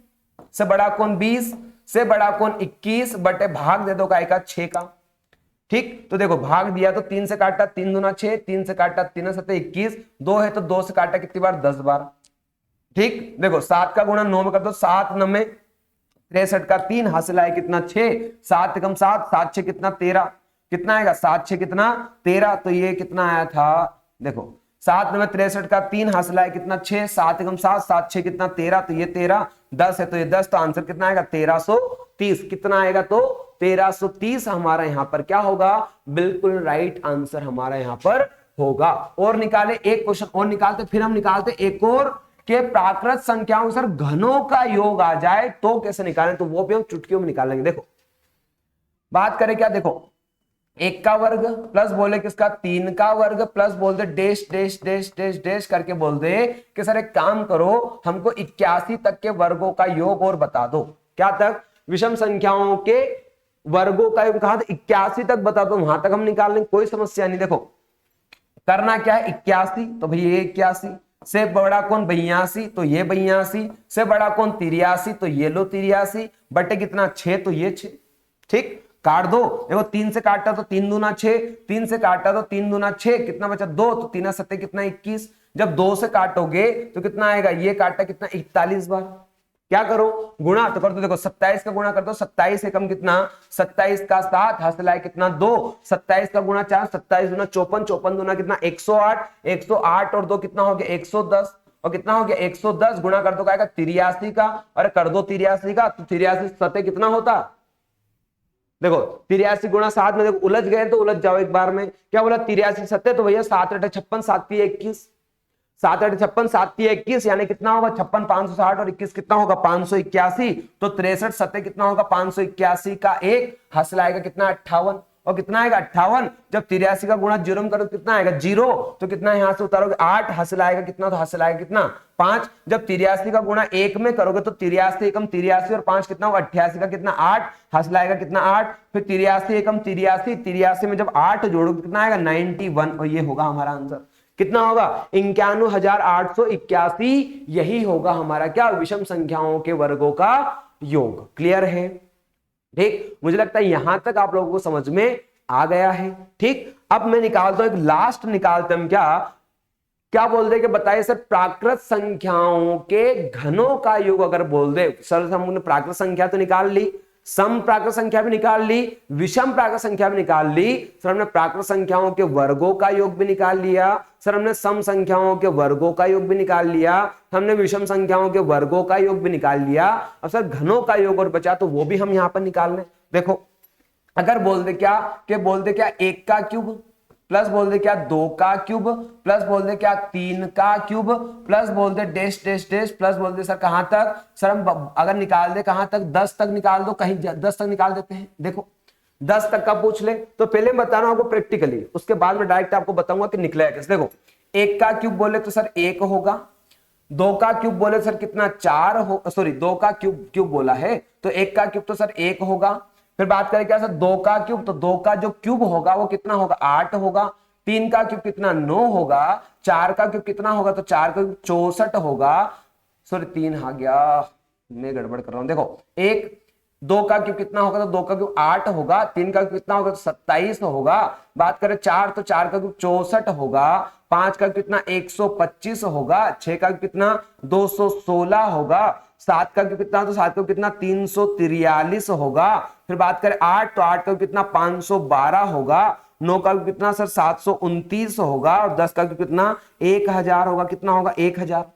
से बड़ा कौन 20 से बड़ा कौन 21 बटे भाग दे दो काय का 6 का। ठीक, तो देखो भाग दिया तो 3 से काटा 3 दूना 6, 3 से काटा 3 7 21, 2 है तो 2 से काटा कितनी बार 10 बार। ठीक, देखो 7 का गुणा 9 में कर दो, 7 9 में 63 का 3 हासिल आए कितना 6, 7 एकम 7, 7 6 कितना 13, कितना आएगा 7 6 कितना 13, तो ये कितना आया था देखो 7 9 में 63 का 3 हासिल आए कितना 6, 7 एकम 7, 7 6 कितना 13, तो ये 13, 10 है तो ये 10, तो आंसर कितना आएगा 1330, कितना आएगा तो 1330 हमारा यहां पर क्या होगा, बिल्कुल राइट आंसर हमारा यहां पर होगा। और निकाले एक क्वेश्चन और निकालते, फिर हम निकालते एक और के प्राकृत संख्याओं सर घनों का योग आ जाए तो कैसे निकालें, तो वो भी हम चुटकियों में निकालेंगे। देखो बात करें क्या, देखो 1 का वर्ग प्लस बोले किसका 3 का वर्ग प्लस बोल they dash dash dash dash dash करके बोल दे कि सर एक काम करो हमको 81 तक के वर्गों का योग और बता दो। क्या तक, विषम संख्याओं के वर्गों का योग कहा था 81 तक बता दो, वहां तक हम निकाल लेंगे, कोई समस्या नहीं। देखो करना क्या है 81, तो भाई ये 81 से बड़ा कौन 82, तो ये 82 से बड़ा कौन 83, तो ये लो 83 बटे कितना 6, तो ये 6। ठीक, काट दो, देखो 3 से काटा तो 3 दूना 6, 3 से काटा तो 3 दूना 6, कितना बचा 2, तो 3 7 कितना 21, जब 2 से काटोगे तो कितना आएगा, ये काटा कितना 41 बार। क्या करो गुणा तो कर दो, देखो 27 का गुणा कर दो, 27 एकम कितना 27 का 7 हासिल आए कितना 2, 27 का गुणा 4, 27 दूना 54, 54 दूना कितना 108, 108 और 2 कितना हो गया 110, और कितना हो गया 110 गुणा कर दो आएगा 83 का, अरे कर दो 83 का, तो 83 सते कितना होता, देखो 83 गुणा 7 में देखो उलझ गए तो उलझ जाओ एक बार में। क्या बोला 83 सत्य, तो भैया 7 8 56 7 21, 7 8 56 7 21 यानी कितना होगा 56 560 और 21 कितना होगा 581, तो 63 सत्य कितना होगा 581 का एक हासिल आएगा कितना 58, और कितना आएगा 58, जब 83 का गुणा 0 में करो कितना आएगा 0, तो कितना यहां से उतारोगे 8 हासिल आएगा कितना, तो हासिल आएगा कितना 5, जब 83 का गुणा 1 में करोगे तो 83 एकम 83 और 5 कितना होगा 88 का कितना 8 हासिल आएगा कितना 8, फिर 83 एकम 83, 83 में जब 8 जोड़ोगे कितना आएगा 91, और ये होगा हमारा आंसर, कितना होगा 91,881, यही होगा हमारा क्या विषम संख्याओं के वर्गों का योग। क्लियर है। ठीक, मुझे लगता है यहां तक आप लोगों को समझ में आ गया है। ठीक, अब मैं निकालता हूं एक लास्ट निकालते हम क्या क्या बोल दे कि बताइए सर प्राकृत संख्याओं के घनों का योग अगर बोल दे, सर हमने प्राकृत संख्या तो निकाल ली, सम प्राकृत संख्या भी निकाल ली, विषम प्राकृत संख्या भी निकाल ली, सर हमने प्राकृत संख्याओं के वर्गों का योग भी निकाल लिया, सर हमने सम संख्याओं के वर्गों का योग भी निकाल लिया, हमने विषम संख्याओं के वर्गों का योग भी निकाल लिया। अब सर घनों का योग और बचा तो वो भी हम यहां पर निकाल लें। देखो अगर बोल दे क्या कि बोल दे क्या 1 का क्यूब प्लस बोल दे क्या 2 का क्यूब, प्लस बोल दे क्या 3 का क्यूब, प्लस बोल they dash dash dash, plus बोल दे सर कहां तक, सर हम अगर निकाल दे कहां तक, 10 तक निकाल दो, कहीं 10 तक निकाल देते हैं। देखो 10 तक का पूछ ले तो पहले बताना होगा प्रैक्टिकली, उसके बाद में डायरेक्ट आपको बताऊंगा कि निकलेगा कैसे। देखो 1 का क्यूब बोले तो सर 1 होगा, 2 का क्यूब बोले सर कितना 4 हो, सॉरी 2 का क्यूब बोला है तो 1 का क्यूब तो सर 1 होगा। फिर बात करें क्या सर 2 का क्यूब, तो 2 का जो क्यूब होगा वो कितना होगा 8 होगा। 3 का क्यूब कितना 9 होगा। 4 का क्यूब कितना होगा, तो 4 का क्यूब 64 होगा। सॉरी 3 आ गया, मैं गड़बड़ कर रहा हूं। देखो 2 का क्यूब कितना होगा, तो 2 का क्यूब 8 होगा। 3 का क्यूब कितना होगा, तो 27 होगा। बात करें 4 तो 4 का क्यूब 64 होगा। 5 का कितना 125 होगा। 6 का कितना 216 होगा। 7 का कितना, तो 7 का कितना 343 होगा। फिर बात करें 8 तो 8 का कितना 512 होगा। 9 का कितना सर 729 होगा। और 10 का कितना 1000 होगा। कितना होगा 1000।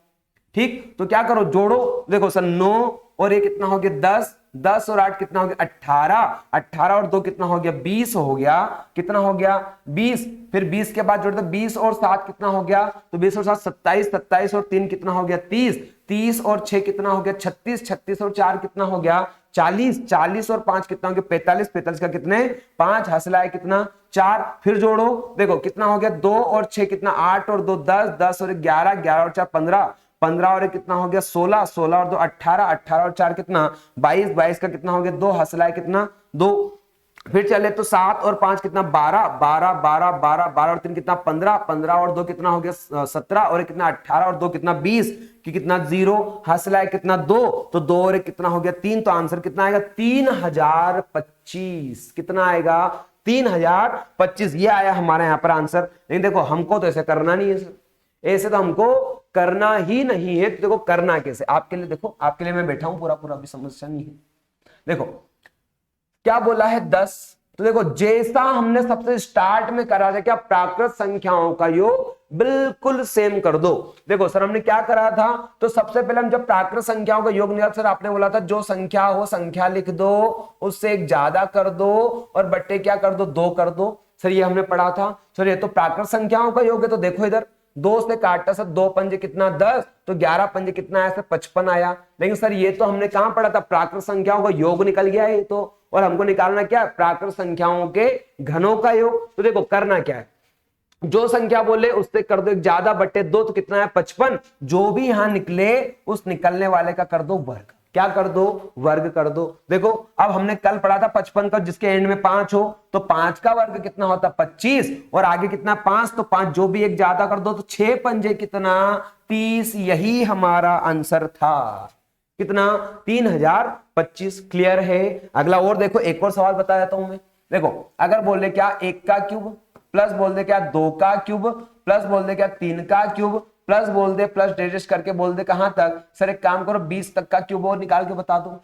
ठीक, तो क्या करो जोड़ो, देखो सर 9 और ये कितना हो गया 10, 10 और 8 कितना हो गया 18, 18 और 2 कितना हो गया 20 हो गया। कितना हो गया 20। फिर 20 के बाद जोड़ दो 20 और 7 कितना हो गया, तो 20 और 7 27, 27 और 3 कितना हो गया 30, 30 और 6 कितना हो गया 36, 36 और 4 कितना हो गया 40, 40 और 5 कितना हो गया 45, 45 का कितने 5, हासिल आया कितना 4। फिर जोड़ो, देखो कितना हो गया 2 और 6 कितना 8 और 2 10, 10 और 11, 11 और 4 15, 15 और कितना हो गया 16, 16 और 2 18, 18 और 4 कितना 22, 22 का कितना हो गया 2, हासिल आया कितना 2। फिर चले तो 7 और 5 कितना 12, 12, 12, 12, 12 और 3 कितना 15, 15 और 2 कितना हो गया 17 और कितना 18 और 2 कितना 20 कि कितना 0, हासिल आया कितना 2, तो 2 और कितना हो गया 3, तो आंसर कितना आएगा 3025। कितना आएगा 3025, ये आया हमारे यहाँ पर आंसर। लेकिन देखो हमको तो ऐसे करना नहीं है सर, ऐसे तो हमको करना ही नहीं है। तो देखो करना कैसे, आपके लिए देखो, आपके लिए मैं बैठा हूं पूरा पूरा, अभी समस्या नहीं है। देखो क्या बोला है 10, तो देखो जैसा हमने सबसे स्टार्ट में करा था क्या, प्राकृत संख्याओं का योग बिल्कुल सेम कर दो। देखो सर हमने क्या करा था, तो सबसे पहले हम जब प्राकृत संख्याओं का योग निकाल, सर आपने बोला था जो संख्या हो संख्या लिख दो, उससे एक ज्यादा कर दो और बट्टे क्या कर दो 2 कर दो। सर ये हमने पढ़ा था। सर ये तो प्राकृत संख्याओं का योग है, तो देखो इधर 2 से काटा सर 2 पंजे कितना 10, तो 11 पंजे कितना आया सर 55 आया। लेकिन सर ये तो हमने कहां पढ़ा था, प्राकृत संख्याओं का योग निकल गया है तो, और हमको निकालना क्या है प्राकृत संख्याओं के घनों का योग। तो देखो करना क्या है, जो संख्या बोले उससे कर दो एक ज्यादा बट्टे 2, तो कितना है 55। जो भी यहां निकले उस निकलने वाले का कर दो वर्ग। क्या कर दो वर्ग कर दो। देखो अब हमने कल पढ़ा था 55 का जिसके एंड में 5 हो, तो 5 का वर्ग कितना होता 25 और आगे कितना 5, तो 5 जो भी एक ज्यादा कर दो, तो 6 पंजे कितना 30। यही हमारा आंसर था, कितना 3025। क्लियर है। अगला और देखो, एक और सवाल बता देता हूं मैं। देखो अगर बोले क्या 1 का क्यूब प्लस बोल दे क्या 2 का क्यूब प्लस बोल दे क्या 3 का क्यूब प्लस बोल दे प्लस डेरिवेट करके बोल दे कहां तक, सर एक काम करो 20 तक का क्यूब और निकाल के बता दो।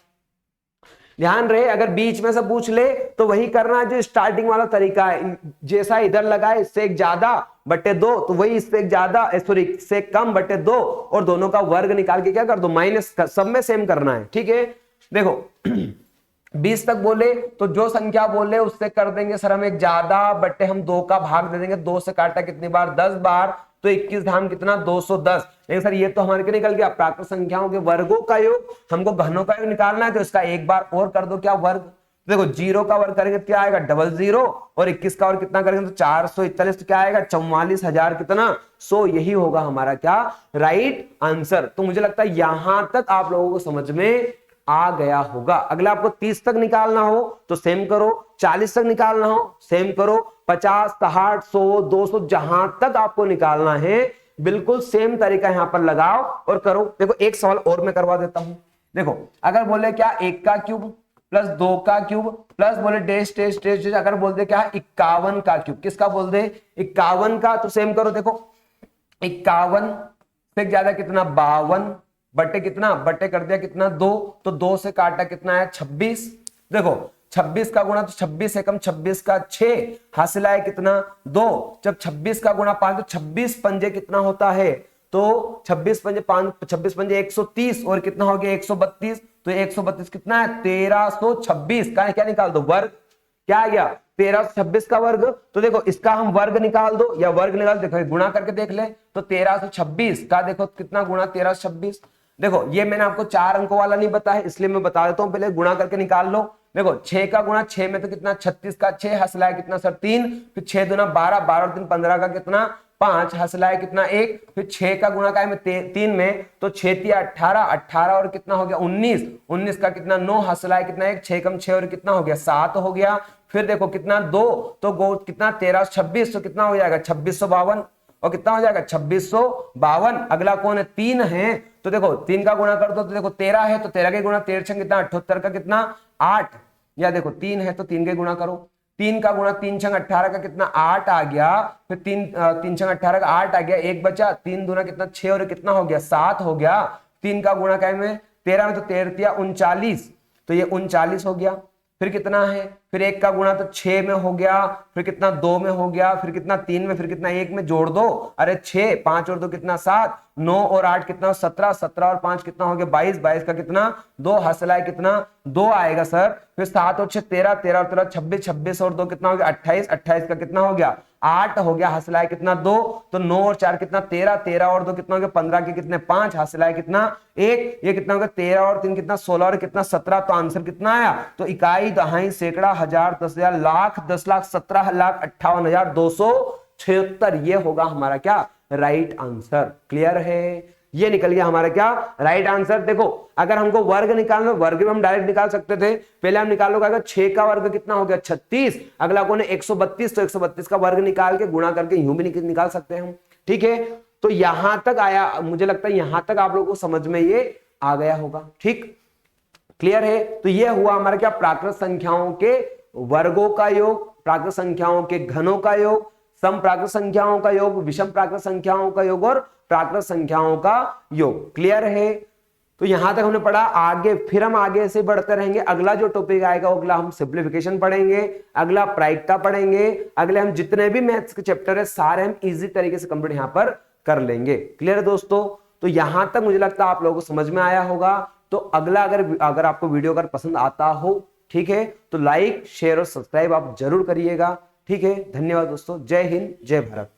ध्यान रहे, अगर बीच में से पूछ ले तो वही करना है जो स्टार्टिंग वाला तरीका है, जैसा इधर लगा है इससे एक ज्यादा बटे 2, तो वही इससे एक ज्यादा सॉरी इससे कम बटे 2 और दोनों का वर्ग निकाल के क्या कर दो माइनस, सब में सेम करना है। ठीक है देखो 20 तक बोले तो जो संख्या बोले उससे कर देंगे सर हम एक ज्यादा बट्टे हम 2 का भाग दे देंगे। 2 से काटा कितनी बार 10 बार, तो 21 धाम कितना 210। लेकिन सर ये तो हमारे के निकल गया प्राकृत संख्याओं के वर्गों का योग, हमको घनों का योग निकालना है, तो इसका एक बार और कर दो क्या वर्ग। देखो 0 का वर्ग करेंगे तो क्या आएगा 00 और 21 का वर्ग कितना करेंगे तो 441, तो क्या आएगा 44,000 कितना 100। यही होगा हमारा क्या राइट आंसर। तो मुझे लगता है यहां तक आप लोगों को समझ में आ गया होगा। अगला आपको 30 तक निकालना हो तो सेम करो, 40 तक निकालना हो सेम करो, 50, 60, 100, 200 जहां तक आपको निकालना है बिल्कुल सेम तरीका यहां पर लगाओ और करो। देखो एक सवाल और मैं करवा देता हूं। देखो अगर बोले क्या 1 का क्यूब प्लस 2 का क्यूब प्लस बोले डैश डैश डैश, अगर बोल दे क्या 51 का क्यूब, किसका बोल दे 51 का, तो सेम करो। देखो 51 से ज्यादा कितना 52 बट्टे कितना बट्टे कर दिया कितना 2, तो 2 से काटा कितना है 26। देखो 26 का गुणा तो 26 से कम 26 का 6, हासिल आया कितना 2। जब 26 का गुणा 5 तो 26 पंजे कितना होता है, तो 26 पंजे 5, 26 पंजे 130 और कितना हो गया 132, तो 132 कितना है 1326 का क्या निकाल दो वर्ग। क्या आ गया 1326 का वर्ग, तो देखो इसका हम वर्ग निकाल दो या वर्ग निकाल, देखो गुणा करके देख ले, तो 1326 का देखो कितना गुणा 1326। देखो ये मैंने आपको 4 अंकों वाला नहीं बताया, इसलिए मैं बता देता हूं, पहले गुणा करके निकाल लो। देखो 6 का गुणा 6 में तो कितना 36 का 6 हसलाए कितना सर 3, फिर 6 दूना 12, 12 और 3 15 का कितना 5 हसलाए कितना 1, फिर 6 का गुणा का है 3 में, तो 6 तिया 18, 18 और कितना हो गया 19, 19 का कितना 9 हसलाए कितना 1, 6 कम 6 और कितना हो गया 7 हो गया। फिर देखो कितना 2, तो गो कितना 1326, तो कितना हो जाएगा 2652, और कितना हो जाएगा 2652। अगला कौन है 3 है, तो देखो 3 का गुणा कर दो, तो देखो 13 है, तो 13 के गुणा 13 कितना 78 का कितना 8, या देखो 3 है तो 3 के गुणा करो, 3 का गुणा 3 छंग 18 का कितना 8 आ गया, फिर 3 छंग 18 का 8 आ गया, 1 बचा, 3 दूना कितना 6 और कितना हो गया 7 हो गया। 3 का गुणा क्या में 13 में, तो 13 तिया 39, तो ये 39 हो गया। फिर कितना है, फिर 1 का गुणा तो 6 में हो गया, फिर कितना 2 में हो गया, फिर कितना 3 में, फिर कितना 1 में जोड़ दो, अरे 6, 5 और 2 कितना 7, 9 और 8 कितना 17, 17 और 5 कितना हो गया 22, 22 का कितना 2 हसलाए कितना 2 आएगा सर। फिर 7 और 6 13, 13 और 13 26, 26 और 2 कितना हो गया 28, 28 का कितना हो गया 8 हो गया, हसलाए कितना 2, तो 9 और 4 कितना 13, 13 और 2 कितना हो गया 15 के कितने 5 हसलाए कितना 1, ये कितना हो गया 13 और 3 कितना 16 और कितना 17, तो आंसर कितना आया, तो इकाई दहाई सैकड़ा हजार 10,000 लाख 10 लाख 17 लाख 58,276, ये होगा हमारा क्या राइट आंसर। क्लियर है, ये निकल गया हमारा क्या राइट आंसर। देखो अगर हमको वर्ग निकालना, वर्ग में हम डायरेक्ट निकाल सकते थे, पहले हम निकालोगे अगर 6 का वर्ग कितना हो गया 36, अगला कौन है 132, तो 132 का वर्ग निकाल के गुणा करके यूं भी निकाल सकते हैं हम। ठीक है, तो यहां तक आया, मुझे लगता है यहां तक आप लोगों को समझ में ये आ गया होगा। ठीक, क्लियर है, तो ये हुआ हमारा क्या प्राकृत संख्याओं के वर्गों का योग, प्राकृत संख्याओं के घनों का योग, सम प्राकृत संख्याओं का योग, विषम प्राकृत संख्याओं का योग और प्राकृत संख्याओं का योग। क्लियर है, तो यहां तक हमने पढ़ा। आगे फिर हम आगे से बढ़ते रहेंगे, अगला जो टॉपिक आएगा अगला हम सिंप्लीफिकेशन पढ़ेंगे, अगला प्रायिकता पढ़ेंगे, अगले हम जितने भी मैथ्स के चैप्टर है सारे हम इजी तरीके से कंप्लीट यहां पर कर लेंगे। क्लियर है दोस्तों, तो यहां तक मुझे लगता है आप लोगों को समझ में आया होगा। तो अगला अगर आपको वीडियो अगर पसंद आता हो, ठीक है, तो लाइक शेयर और सब्सक्राइब आप जरूर करिएगा। ठीक है, धन्यवाद दोस्तों, जय हिंद जय भारत।